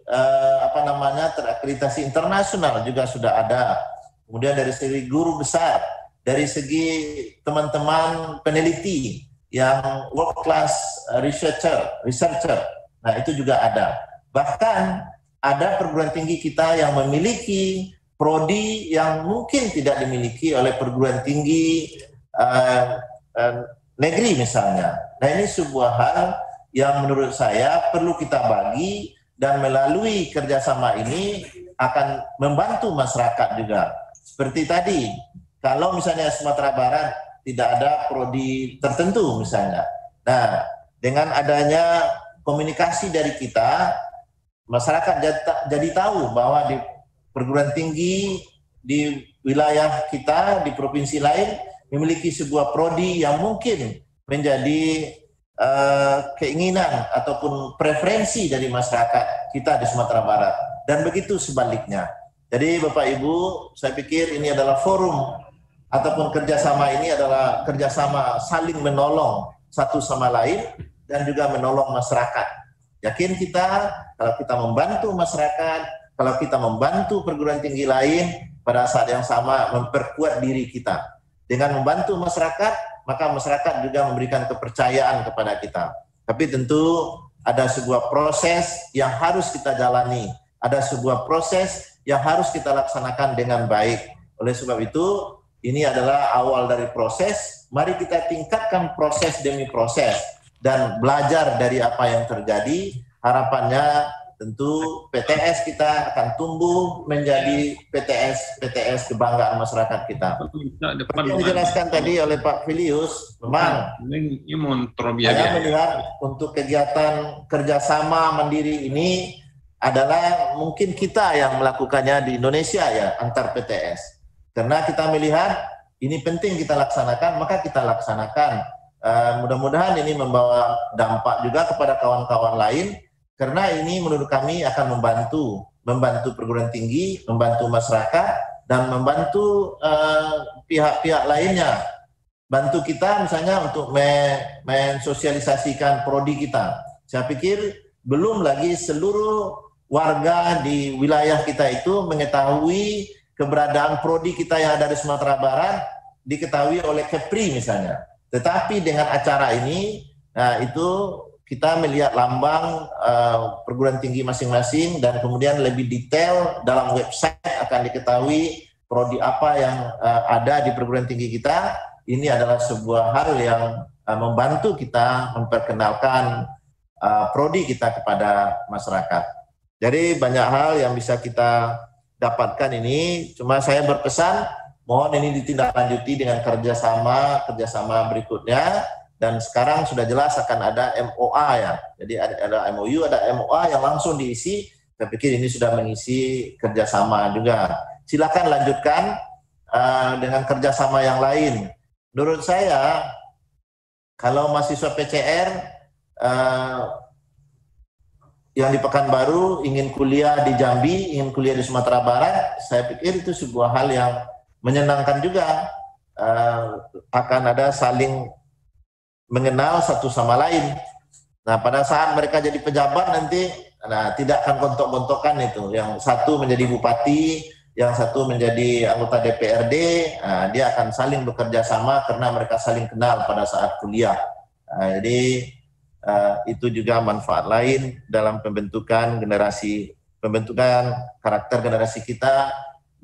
terakreditasi internasional juga sudah ada. Kemudian dari segi guru besar, dari segi teman-teman peneliti yang world class researcher, nah itu juga ada. Bahkan ada perguruan tinggi kita yang memiliki prodi yang mungkin tidak dimiliki oleh perguruan tinggi negeri misalnya. Nah ini sebuah hal yang menurut saya perlu kita bagi, dan melalui kerjasama ini akan membantu masyarakat juga. Seperti tadi, kalau misalnya Sumatera Barat tidak ada prodi tertentu misalnya. Nah dengan adanya komunikasi dari kita, masyarakat jadi tahu bahwa di perguruan tinggi di wilayah kita, di provinsi lain, memiliki sebuah prodi yang mungkin menjadi keinginan ataupun preferensi dari masyarakat kita di Sumatera Barat. Dan begitu sebaliknya. Jadi Bapak Ibu, saya pikir ini adalah forum ataupun kerjasama ini adalah kerjasama saling menolong satu sama lain dan juga menolong masyarakat. Yakin kita, kalau kita membantu masyarakat, kalau kita membantu perguruan tinggi lain, pada saat yang sama memperkuat diri kita. Dengan membantu masyarakat, maka masyarakat juga memberikan kepercayaan kepada kita. Tapi tentu ada sebuah proses yang harus kita jalani. Ada sebuah proses yang harus kita laksanakan dengan baik. Oleh sebab itu, ini adalah awal dari proses. Mari kita tingkatkan proses demi proses dan belajar dari apa yang terjadi. Harapannya tentu PTS kita akan tumbuh menjadi PTS kebanggaan masyarakat kita. Seperti yang dijelaskan tadi oleh Pak Filius, memang saya melihat untuk kegiatan kerjasama mandiri ini adalah mungkin kita yang melakukannya di Indonesia ya, antar PTS. Karena kita melihat ini penting kita laksanakan, maka kita laksanakan. Mudah-mudahan ini membawa dampak juga kepada kawan-kawan lain. Karena ini menurut kami akan membantu perguruan tinggi, membantu masyarakat, dan membantu pihak-pihak lainnya. Bantu kita misalnya untuk mensosialisasikan prodi kita. Saya pikir belum lagi seluruh warga di wilayah kita itu mengetahui keberadaan prodi kita yang ada di Sumatera Barat, diketahui oleh Kepri misalnya. Tetapi dengan acara ini, nah itu kita melihat lambang perguruan tinggi masing-masing, dan kemudian lebih detail dalam website akan diketahui prodi apa yang ada di perguruan tinggi kita. Ini adalah sebuah hal yang membantu kita memperkenalkan prodi kita kepada masyarakat. Jadi banyak hal yang bisa kita dapatkan ini, cuma saya berpesan mohon ini ditindaklanjuti dengan kerjasama berikutnya, dan sekarang sudah jelas akan ada MOA ya. Jadi ada MOU, ada MOA yang langsung diisi. Saya pikir ini sudah mengisi kerjasama juga. Silakan lanjutkan dengan kerjasama yang lain. Menurut saya, kalau mahasiswa PCR yang di Pekanbaru ingin kuliah di Jambi, ingin kuliah di Sumatera Barat, saya pikir itu sebuah hal yang menyenangkan juga. Akan ada saling mengenal satu sama lain. Nah, pada saat mereka jadi pejabat nanti, tidak akan gontok-gontokan itu. Yang satu menjadi bupati, yang satu menjadi anggota DPRD, dia akan saling bekerja sama karena mereka saling kenal pada saat kuliah. Jadi itu juga manfaat lain dalam pembentukan karakter generasi kita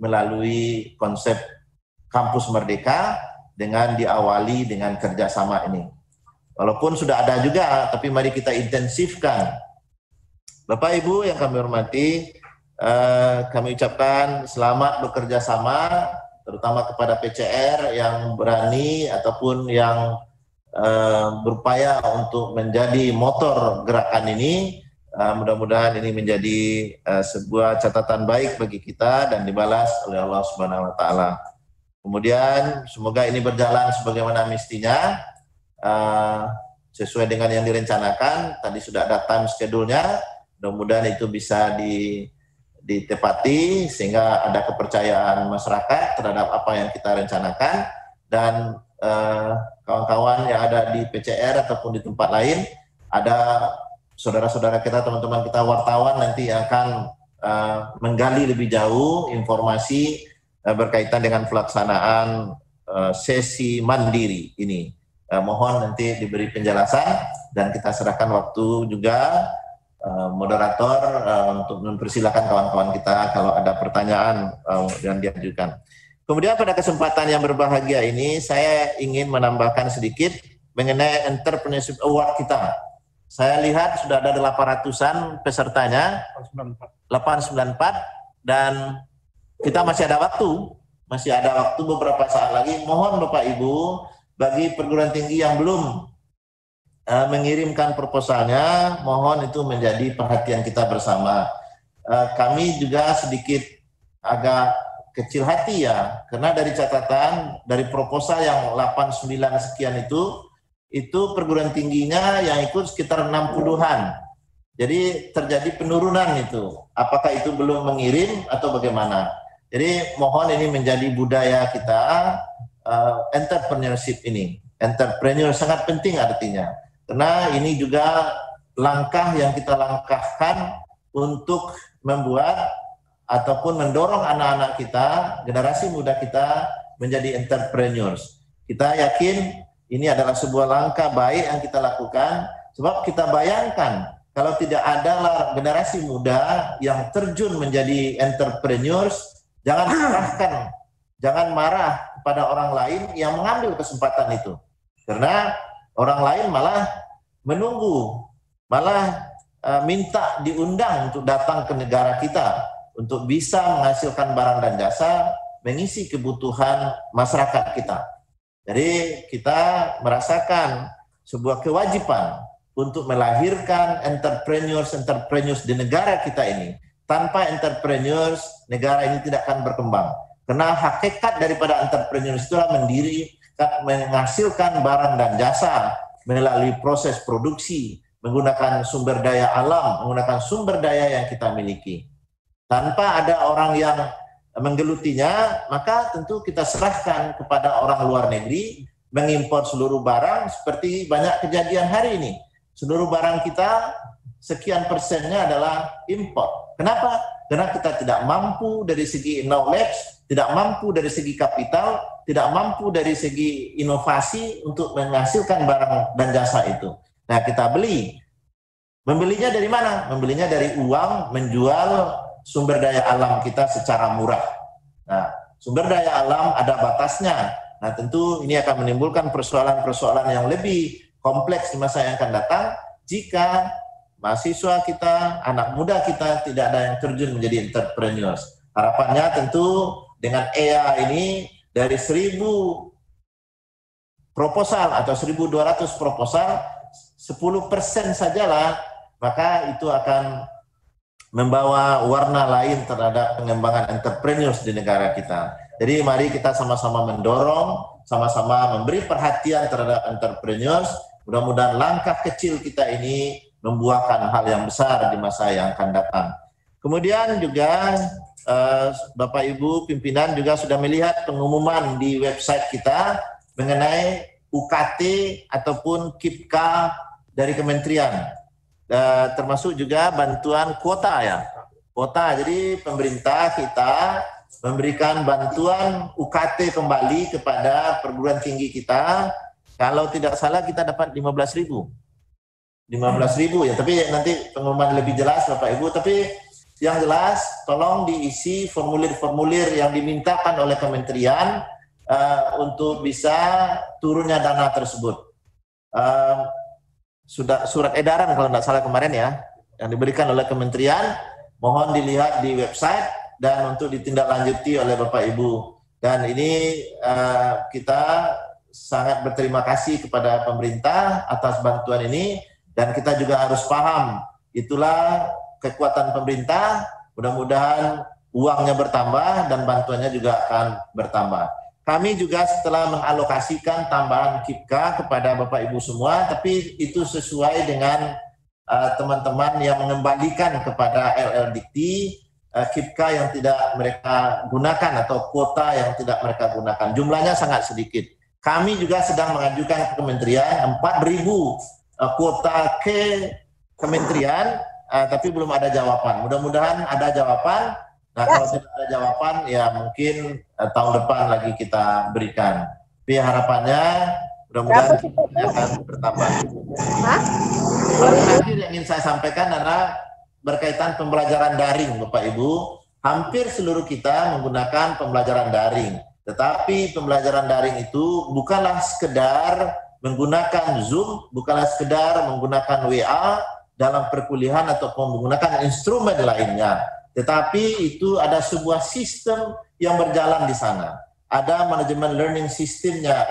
melalui konsep kampus merdeka dengan diawali dengan kerjasama ini. Walaupun sudah ada juga, tapi mari kita intensifkan. Bapak Ibu yang kami hormati, kami ucapkan selamat bekerja sama, terutama kepada PCR yang berani ataupun yang berupaya untuk menjadi motor gerakan ini. Mudah-mudahan ini menjadi sebuah catatan baik bagi kita dan dibalas oleh Allah Subhanahu wa taala. Kemudian semoga ini berjalan sebagaimana mestinya, sesuai dengan yang direncanakan. Tadi sudah ada time schedule-nya, mudah-mudahan itu bisa ditepati sehingga ada kepercayaan masyarakat terhadap apa yang kita rencanakan, dan kawan-kawan yang ada di PCR ataupun di tempat lain, ada saudara-saudara kita, teman-teman kita wartawan nanti akan menggali lebih jauh informasi berkaitan dengan pelaksanaan sesi mandiri ini. Mohon nanti diberi penjelasan dan kita serahkan waktu juga moderator untuk mempersilahkan kawan-kawan kita kalau ada pertanyaan yang diajukan. Kemudian pada kesempatan yang berbahagia ini saya ingin menambahkan sedikit mengenai Entrepreneurship Award kita. Saya lihat sudah ada 800-an pesertanya, 894, dan kita masih ada waktu beberapa saat lagi. Mohon Bapak Ibu, bagi perguruan tinggi yang belum mengirimkan proposalnya, mohon itu menjadi perhatian kita bersama. Kami juga sedikit agak kecil hati ya, karena dari catatan, dari proposal yang 89 sekian itu perguruan tingginya yang ikut sekitar 60-an. Jadi terjadi penurunan itu. Apakah itu belum mengirim atau bagaimana? Jadi mohon ini menjadi budaya kita, entrepreneurship ini. Entrepreneur sangat penting artinya. Karena ini juga langkah yang kita langkahkan untuk membuat ataupun mendorong anak-anak kita, generasi muda kita menjadi entrepreneurs. Kita yakin ini adalah sebuah langkah baik yang kita lakukan, sebab kita bayangkan kalau tidak ada generasi muda yang terjun menjadi entrepreneurs, jangan marah kepada orang lain yang mengambil kesempatan itu. Karena orang lain malah menunggu, malah minta diundang untuk datang ke negara kita untuk bisa menghasilkan barang dan jasa, mengisi kebutuhan masyarakat kita. Jadi kita merasakan sebuah kewajiban untuk melahirkan entrepreneurs di negara kita ini. Tanpa entrepreneurs, negara ini tidak akan berkembang. Karena hakikat daripada entrepreneurs itulah menghasilkan barang dan jasa melalui proses produksi, menggunakan sumber daya alam, menggunakan sumber daya yang kita miliki. Tanpa ada orang yang menggelutinya, maka tentu kita serahkan kepada orang luar negeri mengimpor seluruh barang seperti banyak kejadian hari ini. Seluruh barang kita sekian persennya adalah impor. Kenapa? Karena kita tidak mampu dari segi knowledge, tidak mampu dari segi kapital, tidak mampu dari segi inovasi untuk menghasilkan barang dan jasa itu. Nah, kita beli. Membelinya dari mana? Membelinya dari uang, menjual sumber daya alam kita secara murah. Nah, sumber daya alam ada batasnya. Nah, tentu ini akan menimbulkan persoalan-persoalan yang lebih kompleks di masa yang akan datang jika mahasiswa kita, anak muda kita tidak ada yang terjun menjadi entrepreneurs. Harapannya tentu dengan EA ini dari 1.000 proposal atau 1.200 proposal, 10% sajalah, maka itu akan membawa warna lain terhadap pengembangan entrepreneurs di negara kita. Jadi mari kita sama-sama mendorong, sama-sama memberi perhatian terhadap entrepreneurs. Mudah-mudahan langkah kecil kita ini membuahkan hal yang besar di masa yang akan datang. Kemudian juga Bapak Ibu pimpinan juga sudah melihat pengumuman di website kita mengenai UKT ataupun KIPKA dari kementerian. Termasuk juga bantuan kuota ya. Kuota, jadi pemerintah kita memberikan bantuan UKT kembali kepada perguruan tinggi kita. Kalau tidak salah kita dapat 15.000 ya, tapi nanti pengumuman lebih jelas Bapak Ibu. Tapi yang jelas tolong diisi formulir-formulir yang dimintakan oleh kementerian untuk bisa turunnya dana tersebut. Sudah surat edaran kalau tidak salah kemarin ya, yang diberikan oleh kementerian, mohon dilihat di website dan untuk ditindaklanjuti oleh Bapak Ibu. Dan ini kita sangat berterima kasih kepada pemerintah atas bantuan ini, dan kita juga harus paham itulah kekuatan pemerintah. Mudah-mudahan uangnya bertambah dan bantuannya juga akan bertambah. Kami juga setelah mengalokasikan tambahan KIPKA kepada Bapak Ibu semua, tapi itu sesuai dengan teman-teman yang mengembalikan kepada LLDikti KIPKA yang tidak mereka gunakan atau kuota yang tidak mereka gunakan. Jumlahnya sangat sedikit. Kami juga sedang mengajukan ke kementerian 4.000 kuota ke kementerian, tapi belum ada jawaban. Mudah-mudahan ada jawaban. Nah, kalau tidak ada jawaban, ya mungkin tahun depan lagi kita berikan. Tapi harapannya mudah-mudahan akan bertambah. Hal terakhir yang ingin saya sampaikan adalah berkaitan pembelajaran daring, Bapak Ibu. Hampir seluruh kita menggunakan pembelajaran daring. Tetapi pembelajaran daring itu bukanlah sekedar menggunakan Zoom, bukanlah sekedar menggunakan WA dalam perkuliahan ataupun menggunakan instrumen lainnya. Tetapi itu ada sebuah sistem yang berjalan di sana. Ada manajemen learning systemnya,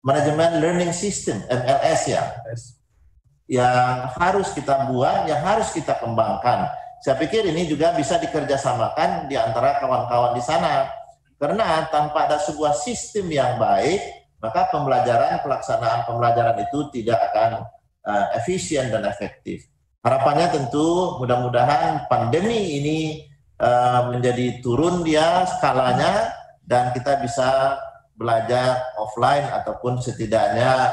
manajemen learning system, MLS ya, yang harus kita buat, yang harus kita kembangkan. Saya pikir ini juga bisa dikerjasamakan di antara kawan-kawan di sana. Karena tanpa ada sebuah sistem yang baik, maka pelaksanaan pembelajaran itu tidak akan efisien dan efektif. Harapannya tentu mudah-mudahan pandemi ini menjadi turun dia skalanya dan kita bisa belajar offline ataupun setidaknya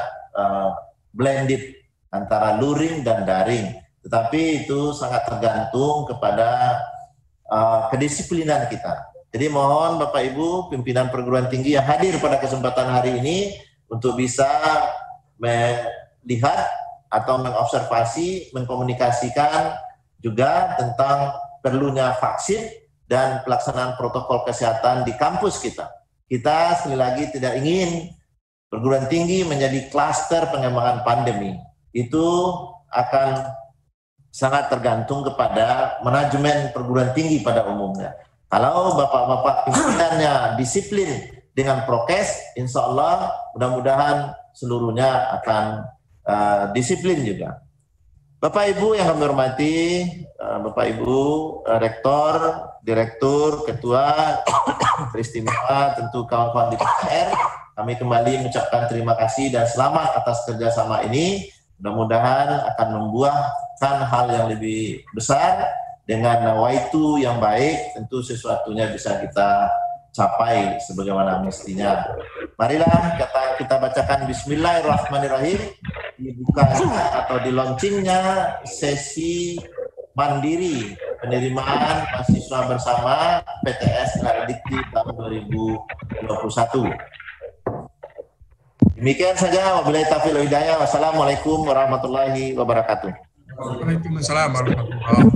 blended antara luring dan daring. Tetapi itu sangat tergantung kepada kedisiplinan kita. Jadi mohon Bapak Ibu pimpinan perguruan tinggi yang hadir pada kesempatan hari ini untuk bisa melihat atau mengobservasi, mengkomunikasikan juga tentang perlunya vaksin dan pelaksanaan protokol kesehatan di kampus kita. Kita sekali lagi tidak ingin perguruan tinggi menjadi klaster pengembangan pandemi. Itu akan sangat tergantung kepada manajemen perguruan tinggi pada umumnya. Kalau bapak-bapak pimpinannya disiplin dengan prokes, insya Allah mudah-mudahan seluruhnya akan disiplin juga. Bapak Ibu yang kami hormati, Bapak Ibu Rektor, Direktur, Ketua, Peristimewa, tentu kawan-kawan di DPR, kami kembali mengucapkan terima kasih dan selamat atas kerjasama ini. Mudah-mudahan akan membuahkan hal yang lebih besar dengan nawaitu yang baik, tentu sesuatunya bisa kita capai sebagaimana mestinya. Marilah kita bacakan Bismillahirrahmanirrahim, dibuka atau di launchingnya sesi mandiri penerimaan mahasiswa bersama PTS LLDikti tahun 2021. Demikian saja, wabillahi taufiq wal hidayah. Wassalamualaikum warahmatullahi wabarakatuh. Waalaikumsalam warahmatullahi wabarakatuh.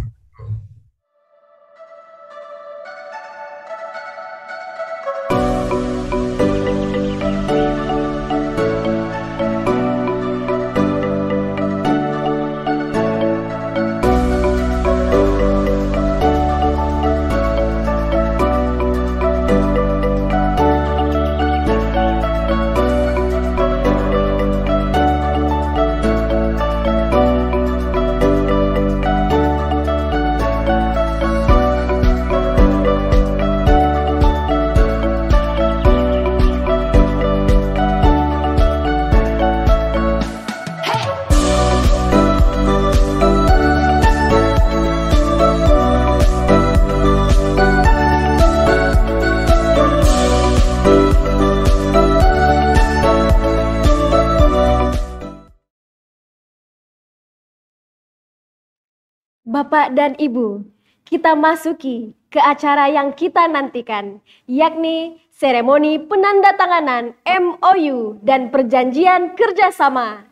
Bapak dan Ibu, kita masuki ke acara yang kita nantikan, yakni seremoni penandatanganan MOU dan perjanjian kerjasama.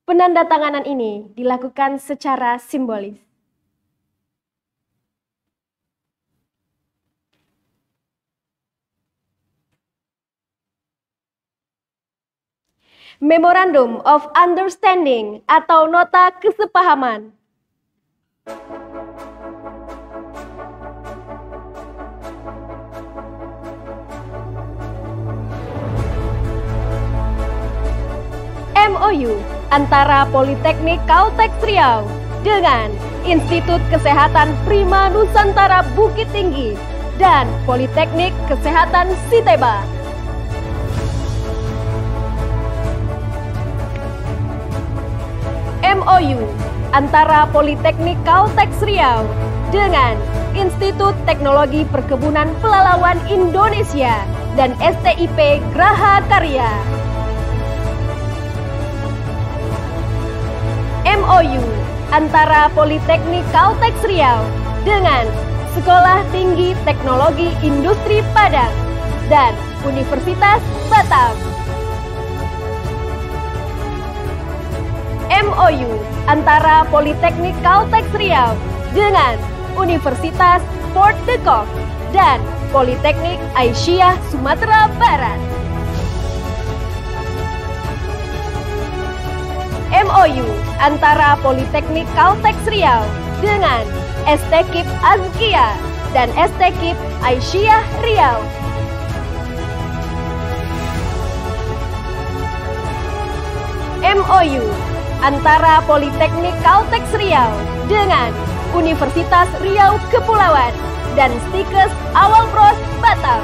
Penandatanganan ini dilakukan secara simbolis. Memorandum of Understanding atau nota kesepahaman. MOU antara Politeknik Kalteks Riau dengan Institut Kesehatan Prima Nusantara Bukit Tinggi dan Politeknik Kesehatan Siteba. MOU antara Politeknik Kalteks Riau dengan Institut Teknologi Perkebunan Pelalawan Indonesia dan STIP Graha Karya. MOU antara Politeknik Kalteks Riau dengan Sekolah Tinggi Teknologi Industri Padang dan Universitas Batam. MOU antara Politeknik Kalteks Riau dengan Universitas Port de Kock dan Politeknik Aisyah Sumatera Barat. MOU antara Politeknik Kalteks Riau dengan STKIP Azkia dan STKIP Aisyah Riau. MOU antara Politeknik Kalteks Riau dengan Universitas Riau Kepulauan dan Stikes Awal Pros Batam.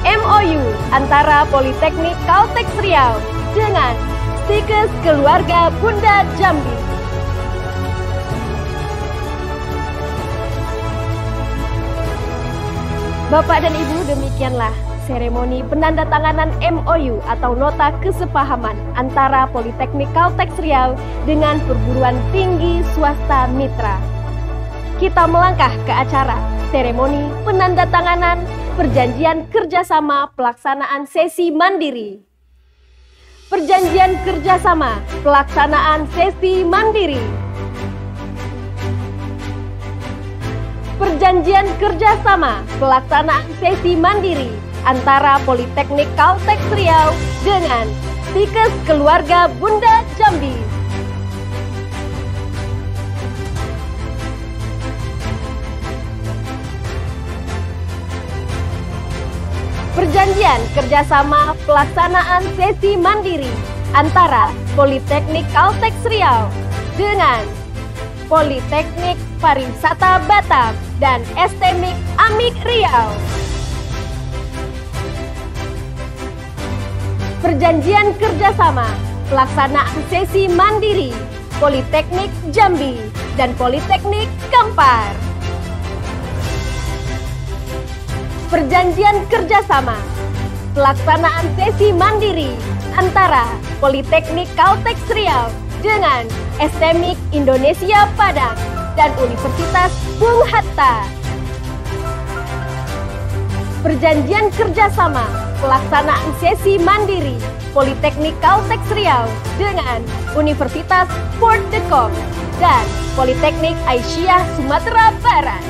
MOU antara Politeknik Kalteks Riau dengan Stikes Keluarga Bunda Jambi. Bapak dan Ibu, demikianlah seremoni penandatanganan MOU atau nota kesepahaman antara Politeknik Kalteks Riau dengan perguruan tinggi swasta mitra. Kita melangkah ke acara seremoni penandatanganan perjanjian kerjasama pelaksanaan sesi mandiri. Perjanjian kerjasama pelaksanaan sesi mandiri. Perjanjian kerjasama pelaksanaan sesi mandiri antara Politeknik Kalteks Riau dengan Stikes Keluarga Bunda Jambi. Perjanjian kerjasama pelaksanaan sesi mandiri antara Politeknik Kalteks Riau dengan Politeknik Pariwisata Batam dan STMIK Amik Riau. Perjanjian kerjasama pelaksanaan sesi mandiri Politeknik Jambi dan Politeknik Kampar. Perjanjian kerjasama pelaksanaan sesi mandiri antara Politeknik Kalteks Riau dengan STMIK Indonesia Padang dan Universitas Bung Hatta. Perjanjian kerjasama pelaksanaan sesi mandiri Politeknik Kalteks Riau dengan Universitas Port de Kock dan Politeknik Aisyah Sumatera Barat.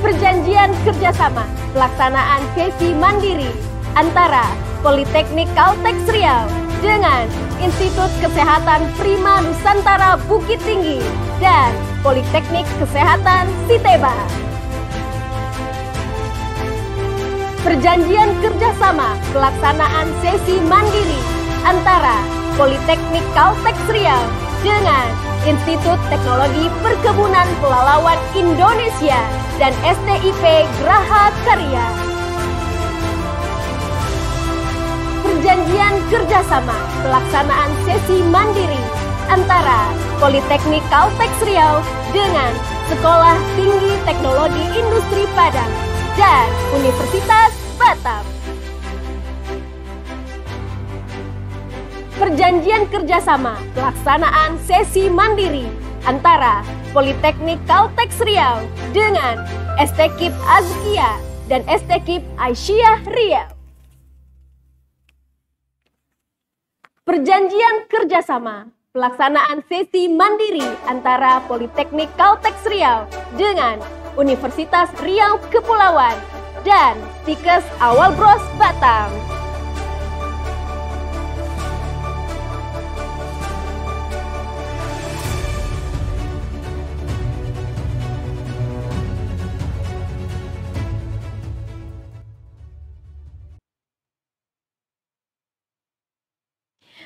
Perjanjian kerjasama pelaksanaan sesi mandiri antara Politeknik Kalteks Riau dengan Institut Kesehatan Prima Nusantara Bukit Tinggi dan Politeknik Kesehatan Siteba. Perjanjian kerjasama pelaksanaan sesi mandiri antara Politeknik Kalteks Riau dengan Institut Teknologi Perkebunan Pelalawan Indonesia dan STIP Graha Karya. Perjanjian kerjasama pelaksanaan sesi mandiri antara Politeknik Kalteks Riau dengan Sekolah Tinggi Teknologi Industri Padang dan Universitas Batam. Perjanjian kerjasama pelaksanaan sesi mandiri antara Politeknik Kalteks Riau dengan STKIP Azkia dan STKIP Aisyah Riau. Perjanjian kerjasama pelaksanaan sesi mandiri antara Politeknik Kalteks Riau dengan Universitas Riau Kepulauan dan Tikes Awal Bros Batam.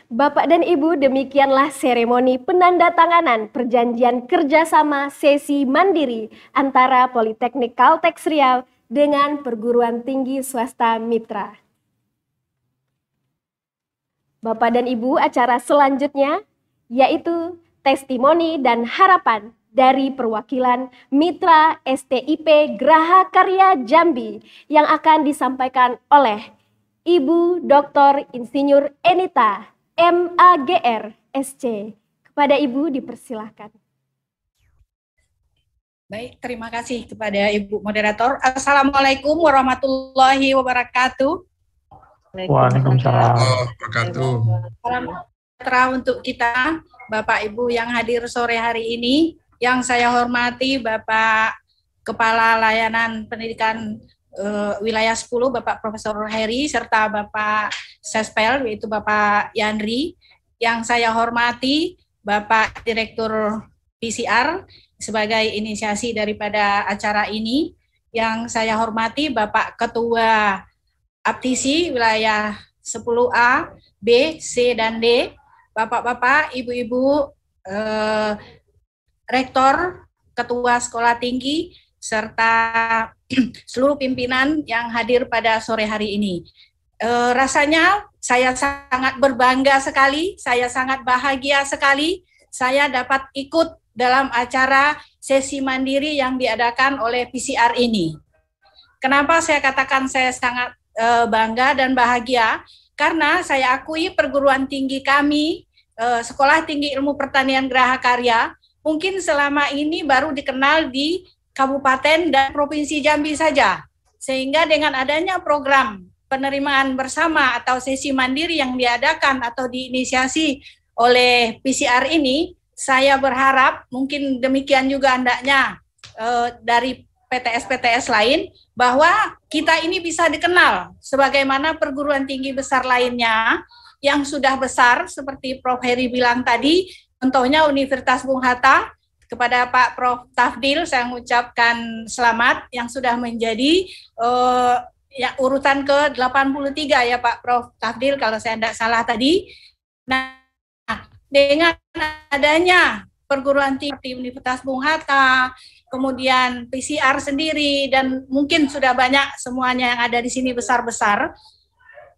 Bapak dan Ibu, demikianlah seremoni penandatanganan perjanjian kerjasama sesi mandiri antara Politeknik Kalteks Riau dengan perguruan tinggi swasta mitra. Bapak dan Ibu, acara selanjutnya yaitu testimoni dan harapan dari perwakilan mitra STIP Graha Karya Jambi yang akan disampaikan oleh Ibu Dr. Insinyur Enita MAGR SC. Kepada Ibu dipersilahkan. Baik, terima kasih kepada Ibu Moderator. Assalamualaikum warahmatullahi wabarakatuh. Waalaikumsalam wabarakatuh. Salam sejahtera untuk kita, Bapak Ibu yang hadir sore hari ini. Yang saya hormati Bapak Kepala Layanan Pendidikan Wilayah 10, Bapak Profesor Heri, serta Bapak Sespel, yaitu Bapak Yandri. Yang saya hormati Bapak Direktur PCR sebagai inisiasi daripada acara ini. Yang saya hormati Bapak Ketua Aptisi Wilayah 10A, B, C, dan D, Bapak-bapak, Ibu-ibu, Rektor, Ketua Sekolah Tinggi, serta seluruh pimpinan yang hadir pada sore hari ini. Rasanya saya sangat berbangga sekali, saya sangat bahagia sekali, saya dapat ikut dalam acara sesi mandiri yang diadakan oleh PCR ini. Kenapa saya katakan saya sangat bangga dan bahagia? Karena saya akui perguruan tinggi kami, Sekolah Tinggi Ilmu Pertanian Graha Karya, mungkin selama ini baru dikenal di Kabupaten dan Provinsi Jambi saja. Sehingga dengan adanya program penerimaan bersama atau sesi mandiri yang diadakan atau diinisiasi oleh PCR ini, saya berharap mungkin demikian juga hendaknya dari PTS-PTS lain, bahwa kita ini bisa dikenal sebagaimana perguruan tinggi besar lainnya yang sudah besar, seperti Prof. Heri bilang tadi, contohnya Universitas Bung Hatta. Kepada Pak Prof. Tafdil saya mengucapkan selamat yang sudah menjadi ya, urutan ke-83 ya Pak Prof. Tafdil kalau saya tidak salah tadi. Nah, dengan adanya perguruan tinggi Universitas Bung Hatta, kemudian PCR sendiri, dan mungkin sudah banyak semuanya yang ada di sini besar-besar,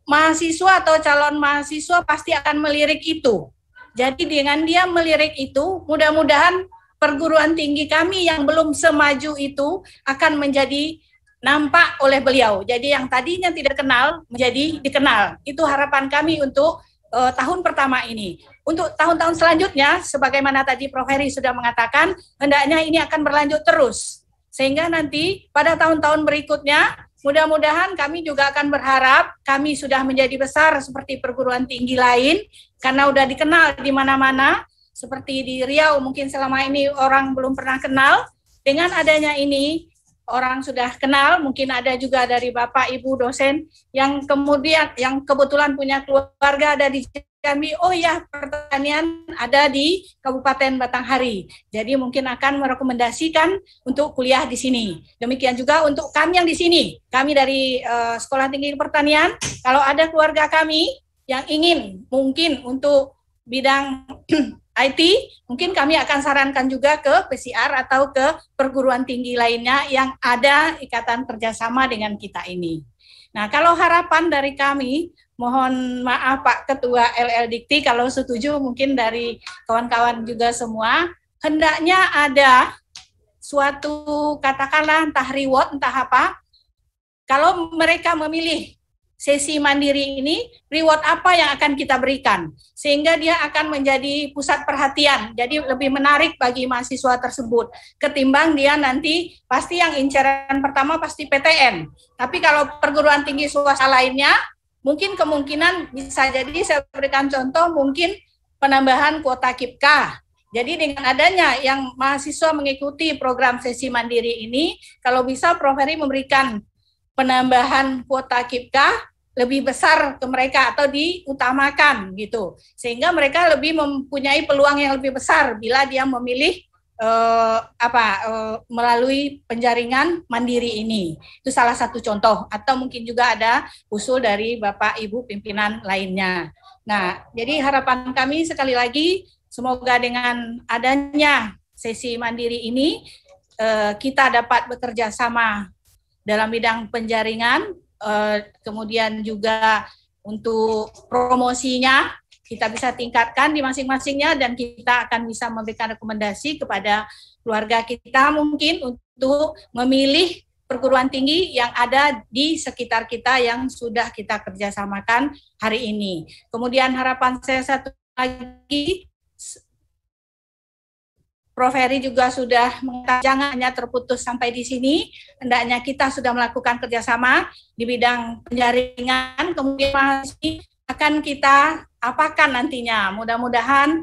mahasiswa atau calon mahasiswa pasti akan melirik itu. Jadi dengan dia melirik itu, mudah-mudahan perguruan tinggi kami yang belum semaju itu akan menjadi nampak oleh beliau. Jadi yang tadinya tidak kenal menjadi dikenal. Itu harapan kami untuk tahun pertama ini. Untuk tahun-tahun selanjutnya, sebagaimana tadi Prof. Heri sudah mengatakan, hendaknya ini akan berlanjut terus. Sehingga nanti pada tahun-tahun berikutnya, mudah-mudahan kami juga akan berharap kami sudah menjadi besar seperti perguruan tinggi lain, karena sudah dikenal di mana-mana. Seperti di Riau mungkin selama ini orang belum pernah kenal, dengan adanya ini orang sudah kenal, mungkin ada juga dari Bapak Ibu dosen yang kemudian yang kebetulan punya keluarga ada di Jambi, oh ya pertanian ada di Kabupaten Batanghari. Jadi mungkin akan merekomendasikan untuk kuliah di sini. Demikian juga untuk kami yang di sini, kami dari Sekolah Tinggi Pertanian, kalau ada keluarga kami yang ingin mungkin untuk bidang IT, mungkin kami akan sarankan juga ke PCR atau ke perguruan tinggi lainnya yang ada ikatan kerjasama dengan kita ini. Nah, kalau harapan dari kami, mohon maaf Pak Ketua LL Dikti, kalau setuju mungkin dari kawan-kawan juga semua, hendaknya ada suatu katakanlah entah reward, entah apa, kalau mereka memilih sesi mandiri ini, reward apa yang akan kita berikan, sehingga dia akan menjadi pusat perhatian, jadi lebih menarik bagi mahasiswa tersebut, ketimbang dia nanti pasti yang incaran pertama pasti PTN, tapi kalau perguruan tinggi swasta lainnya, mungkin kemungkinan bisa jadi, saya berikan contoh, mungkin penambahan kuota KIPKA. Jadi dengan adanya yang mahasiswa mengikuti program sesi mandiri ini, kalau bisa Prof. Heri memberikan penambahan kuota KIPKA lebih besar ke mereka atau diutamakan gitu, sehingga mereka lebih mempunyai peluang yang lebih besar bila dia memilih melalui penjaringan mandiri ini. Itu salah satu contoh, atau mungkin juga ada usul dari Bapak Ibu pimpinan lainnya. Nah, jadi harapan kami sekali lagi, semoga dengan adanya sesi mandiri ini kita dapat bekerja sama dalam bidang penjaringan, kemudian juga untuk promosinya kita bisa tingkatkan di masing-masingnya, dan kita akan bisa memberikan rekomendasi kepada keluarga kita mungkin untuk memilih perguruan tinggi yang ada di sekitar kita yang sudah kita kerjasamakan hari ini. Kemudian harapan saya satu lagi, Prof. Heri juga sudah mengatakan jangan hanya terputus sampai di sini, hendaknya kita sudah melakukan kerjasama di bidang penjaringan, kemudian masih akan kita apakan nantinya. Mudah-mudahan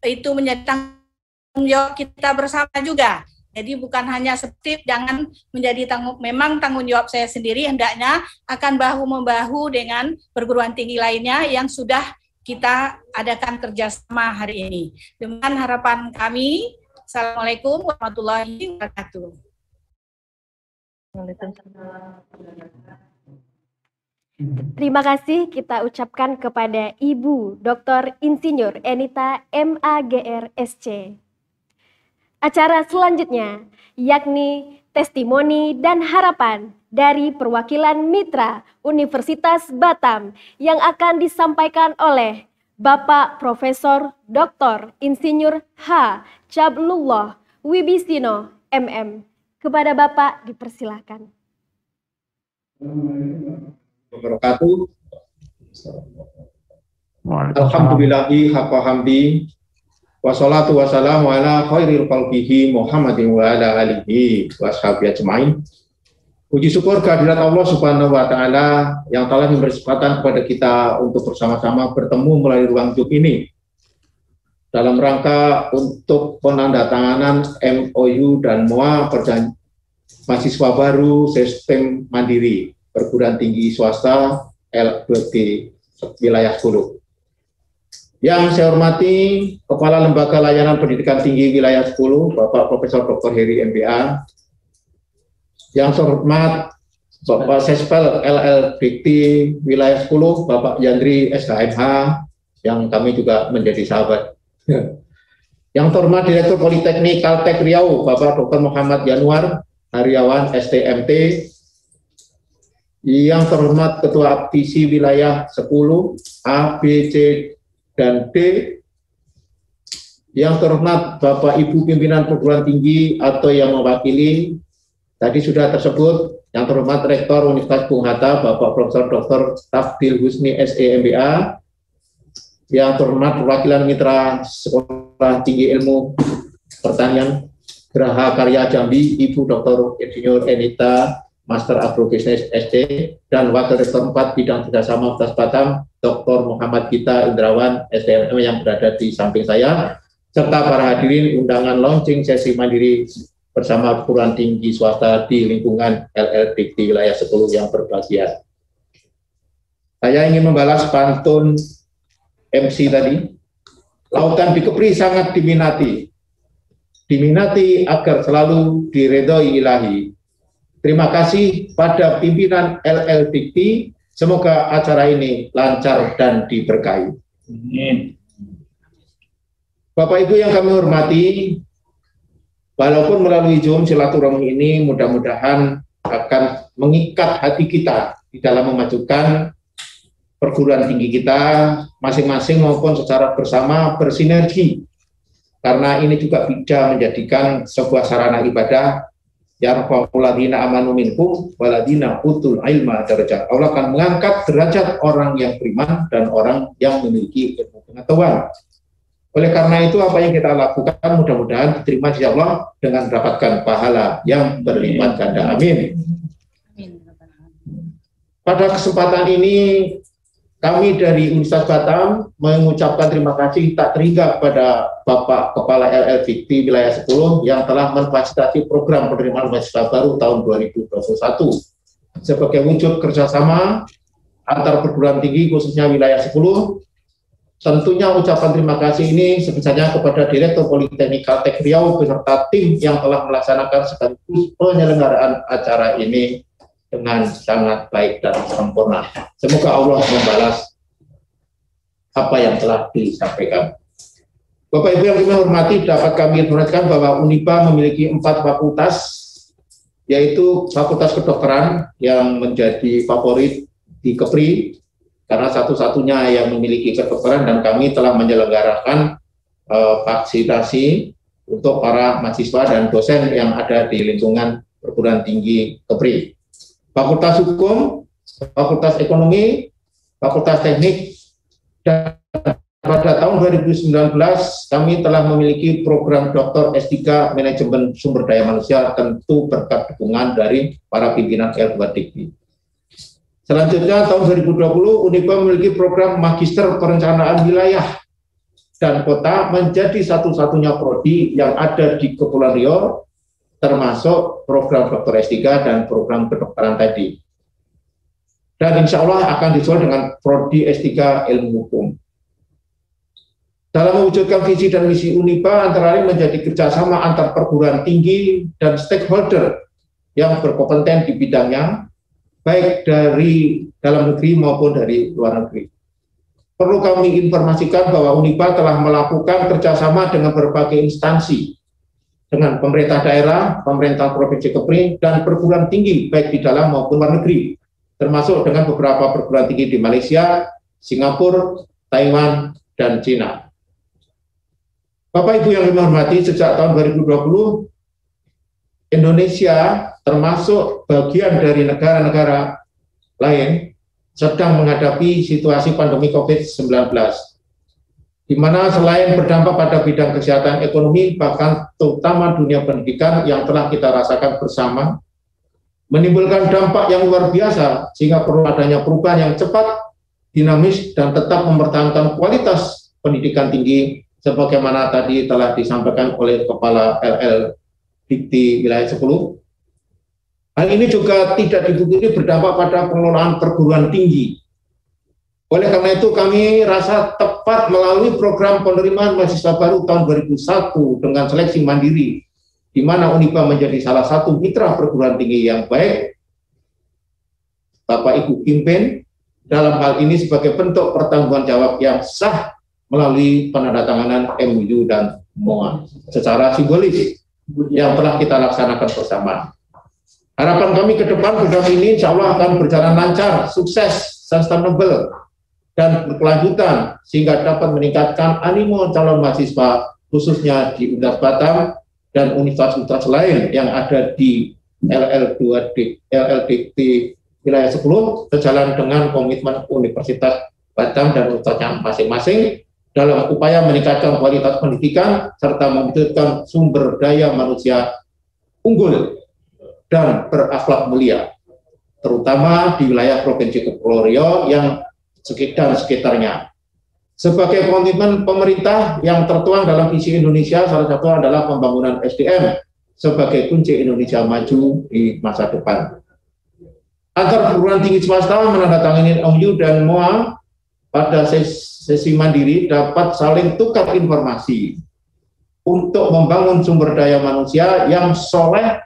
itu menjadi tanggung jawab kita bersama juga. Jadi bukan hanya seperti, jangan menjadi memang tanggung jawab saya sendiri, hendaknya akan bahu-membahu dengan perguruan tinggi lainnya yang sudah kita adakan kerjasama hari ini. Dengan harapan kami, Assalamualaikum warahmatullahi wabarakatuh. Terima kasih kita ucapkan kepada Ibu Dr. Insinyur Enita MAGR SC. Acara selanjutnya yakni testimoni dan harapan dari perwakilan mitra Universitas Batam yang akan disampaikan oleh Bapak Profesor Dr. Insinyur H. Cablullah Wibisino MM. Kepada Bapak dipersilakan. Wabarakatuh. Alhamdulillahi haqqa hamdi wassalatu wassalamu ala khairil khalqihi Muhammadin wa ala alihi wa sahbihi ajmain. Puji syukur kehadirat Allah Subhanahu wa taala yang telah memberi kesempatan kepada kita untuk bersama-sama bertemu melalui ruang Zoom ini dalam rangka untuk penandatanganan MOU dan MOA perjanjian mahasiswa baru sistem mandiri perguruan tinggi swasta L2T wilayah 10. Yang saya hormati Kepala Lembaga Layanan Pendidikan Tinggi wilayah 10 Bapak Profesor Dr. Heri MBA. Yang saya hormat Bapak Sespel LLDT wilayah 10 Bapak Yandri SKMH yang kami juga menjadi sahabat. Yang terhormat Direktur Politeknik Kaltek Riau Bapak Dr. Muhammad Yanuar Hariawan STMT. Yang terhormat Ketua Aptisi wilayah 10 A, B, C, dan D. Yang terhormat Bapak Ibu pimpinan perguruan tinggi atau yang mewakili, tadi sudah tersebut, yang terhormat Rektor Universitas Bung Hatta Bapak Profesor Dr. Tafdil Husni SE MBA. Yang terhormat perwakilan mitra Sekolah Tinggi Ilmu Pertanian Geraha Karya Jambi Ibu Dr. Insinyur Enita Master Agrobisnis SD, dan Wakil Rektor 4 Bidang Kerjasama Universitas Batam Dr. Muhammad Gita Indrawan SDMM yang berada di samping saya, serta para hadirin undangan launching sesi mandiri bersama perguruan tinggi swasta di lingkungan LLDT wilayah 10 yang berbahagia. Saya ingin membalas pantun MC tadi. Lautan di Kepri sangat diminati agar selalu diredhoi ilahi. Terima kasih pada pimpinan LLDT, semoga acara ini lancar dan diberkahi. Bapak Ibu yang kami hormati, walaupun melalui Zoom silaturahmi ini mudah-mudahan akan mengikat hati kita di dalam memajukan perguruan tinggi kita masing-masing maupun secara bersama bersinergi, karena ini juga bisa menjadikan sebuah sarana ibadah yarfa'ul ladzina amanu minkum waladina utul ilma darajat. Allah akan mengangkat derajat orang yang beriman dan orang yang memiliki ilmu pengetahuan. Oleh karena itu, apa yang kita lakukan mudah-mudahan diterima di Allah dengan mendapatkan pahala yang berlipat ganda. Amin. Pada kesempatan ini, kami dari Universitas Batam mengucapkan terima kasih tak terhingga kepada Bapak Kepala LL Dikti Wilayah 10 yang telah memfasilitasi program penerimaan mahasiswa baru tahun 2021 sebagai wujud kerjasama antar perguruan tinggi khususnya wilayah 10. Tentunya ucapan terima kasih ini sebesarnya kepada Direktur Politeknik Kaltek Riau beserta tim yang telah melaksanakan sekaligus penyelenggaraan acara ini dengan sangat baik dan sempurna. Semoga Allah membalas apa yang telah disampaikan. Bapak Ibu yang kami hormati, dapat kami informasikan bahwa Unipa memiliki 4 fakultas, yaitu Fakultas Kedokteran yang menjadi favorit di Kepri, karena satu-satunya yang memiliki kedokteran, dan kami telah menyelenggarakan vaksinasi untuk para mahasiswa dan dosen yang ada di lingkungan perguruan tinggi Kepri. Fakultas Hukum, Fakultas Ekonomi, Fakultas Teknik, dan pada tahun 2019 kami telah memiliki program Dr. S3 Manajemen Sumber Daya Manusia, tentu berkat dukungan dari para pimpinan L2 Dikti. Selanjutnya tahun 2020 Unipa memiliki program Magister Perencanaan Wilayah dan Kota menjadi satu-satunya prodi yang ada di Kepulauan Riau, termasuk program Dr. S3 dan program kedokteran tadi. Dan insya Allah akan disusul dengan prodi S3 Ilmu Hukum. Dalam mewujudkan visi dan misi Unipa, antara lain menjadi kerjasama antar perguruan tinggi dan stakeholder yang berkompeten di bidangnya, baik dari dalam negeri maupun dari luar negeri. Perlu kami informasikan bahwa Unipa telah melakukan kerjasama dengan berbagai instansi, dengan pemerintah daerah, pemerintah Provinsi Kepri, dan perguruan tinggi baik di dalam maupun luar negeri, termasuk dengan beberapa perguruan tinggi di Malaysia, Singapura, Taiwan, dan Cina. Bapak Ibu yang kami hormati, sejak tahun 2020, Indonesia termasuk bagian dari negara-negara lain sedang menghadapi situasi pandemi COVID-19, di mana selain berdampak pada bidang kesehatan, ekonomi, bahkan terutama dunia pendidikan yang telah kita rasakan bersama, menimbulkan dampak yang luar biasa, sehingga perlu adanya perubahan yang cepat, dinamis, dan tetap mempertahankan kualitas pendidikan tinggi, sebagaimana tadi telah disampaikan oleh Kepala LL Dikti Wilayah 10. Hal ini juga tidak dipungkiri berdampak pada pengelolaan perguruan tinggi. Oleh karena itu kami rasa tepat melalui program penerimaan mahasiswa baru tahun 2001 dengan seleksi mandiri, di mana Unipa menjadi salah satu mitra perguruan tinggi yang baik. Bapak Ibu pimpin dalam hal ini sebagai bentuk pertanggungan jawab yang sah melalui penandatanganan MOU dan MOA secara simbolis yang telah kita laksanakan bersama. Harapan kami ke depan program ini insya Allah akan berjalan lancar, sukses, sustainable, dan berkelanjutan sehingga dapat meningkatkan animo calon mahasiswa khususnya di Universitas Batam dan universitas lain yang ada di LLDT Wilayah 10 sejalan dengan komitmen Universitas Batam dan universitasnya masing-masing dalam upaya meningkatkan kualitas pendidikan serta mewujudkan sumber daya manusia unggul dan berakhlak mulia, terutama di wilayah Provinsi Kepulauan Riau yang sekitarnya. Sebagai komitmen pemerintah yang tertuang dalam visi Indonesia, salah satu adalah pembangunan SDM sebagai kunci Indonesia maju di masa depan. Antar perguruan tinggi swasta menandatangani MOU dan MOA pada sesi mandiri dapat saling tukar informasi untuk membangun sumber daya manusia yang soleh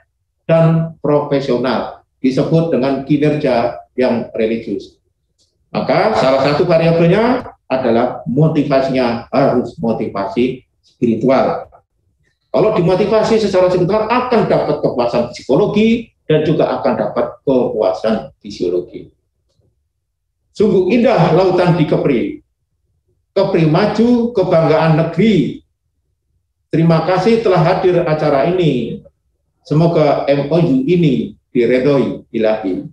dan profesional, disebut dengan kinerja yang religius. Maka salah satu variabelnya adalah motivasinya harus motivasi spiritual. Kalau dimotivasi secara spiritual akan dapat kepuasan psikologi dan juga akan dapat kepuasan fisiologi. Sungguh indah lautan di Kepri. Kepri maju, kebanggaan negeri. Terima kasih telah hadir acara ini. Semoga MOU ini diredhoi ilahi.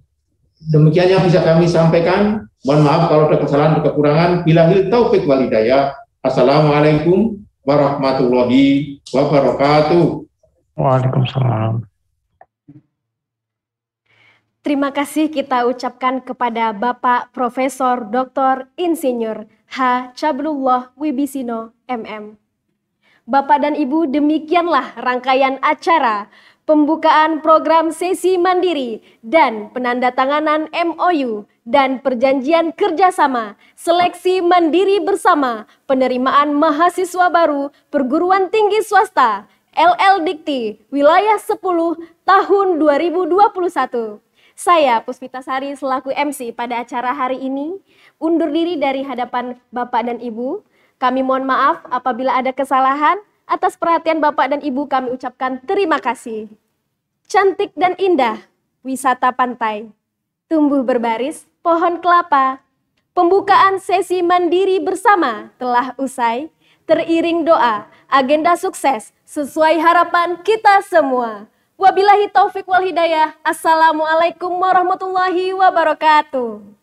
Demikian yang bisa kami sampaikan. Mohon maaf kalau ada kesalahan dan kekurangan. Billahil taufik wal hidayah. Assalamualaikum warahmatullahi wabarakatuh. Waalaikumsalam. Terima kasih kita ucapkan kepada Bapak Profesor Dr. Insinyur H. Cabrullah Wibisino, MM. Bapak dan Ibu, demikianlah rangkaian acara pembukaan program sesi mandiri dan penandatanganan MOU dan perjanjian kerjasama seleksi mandiri bersama penerimaan mahasiswa baru perguruan tinggi swasta LL Dikti wilayah 10 tahun 2021. Saya Puspitasari selaku MC pada acara hari ini undur diri dari hadapan Bapak dan Ibu. Kami mohon maaf apabila ada kesalahan. Atas perhatian Bapak dan Ibu kami ucapkan terima kasih. Cantik dan indah, wisata pantai, tumbuh berbaris, pohon kelapa. Pembukaan sesi mandiri bersama telah usai, teriring doa, agenda sukses sesuai harapan kita semua. Wabillahi taufik wal hidayah. Assalamualaikum warahmatullahi wabarakatuh.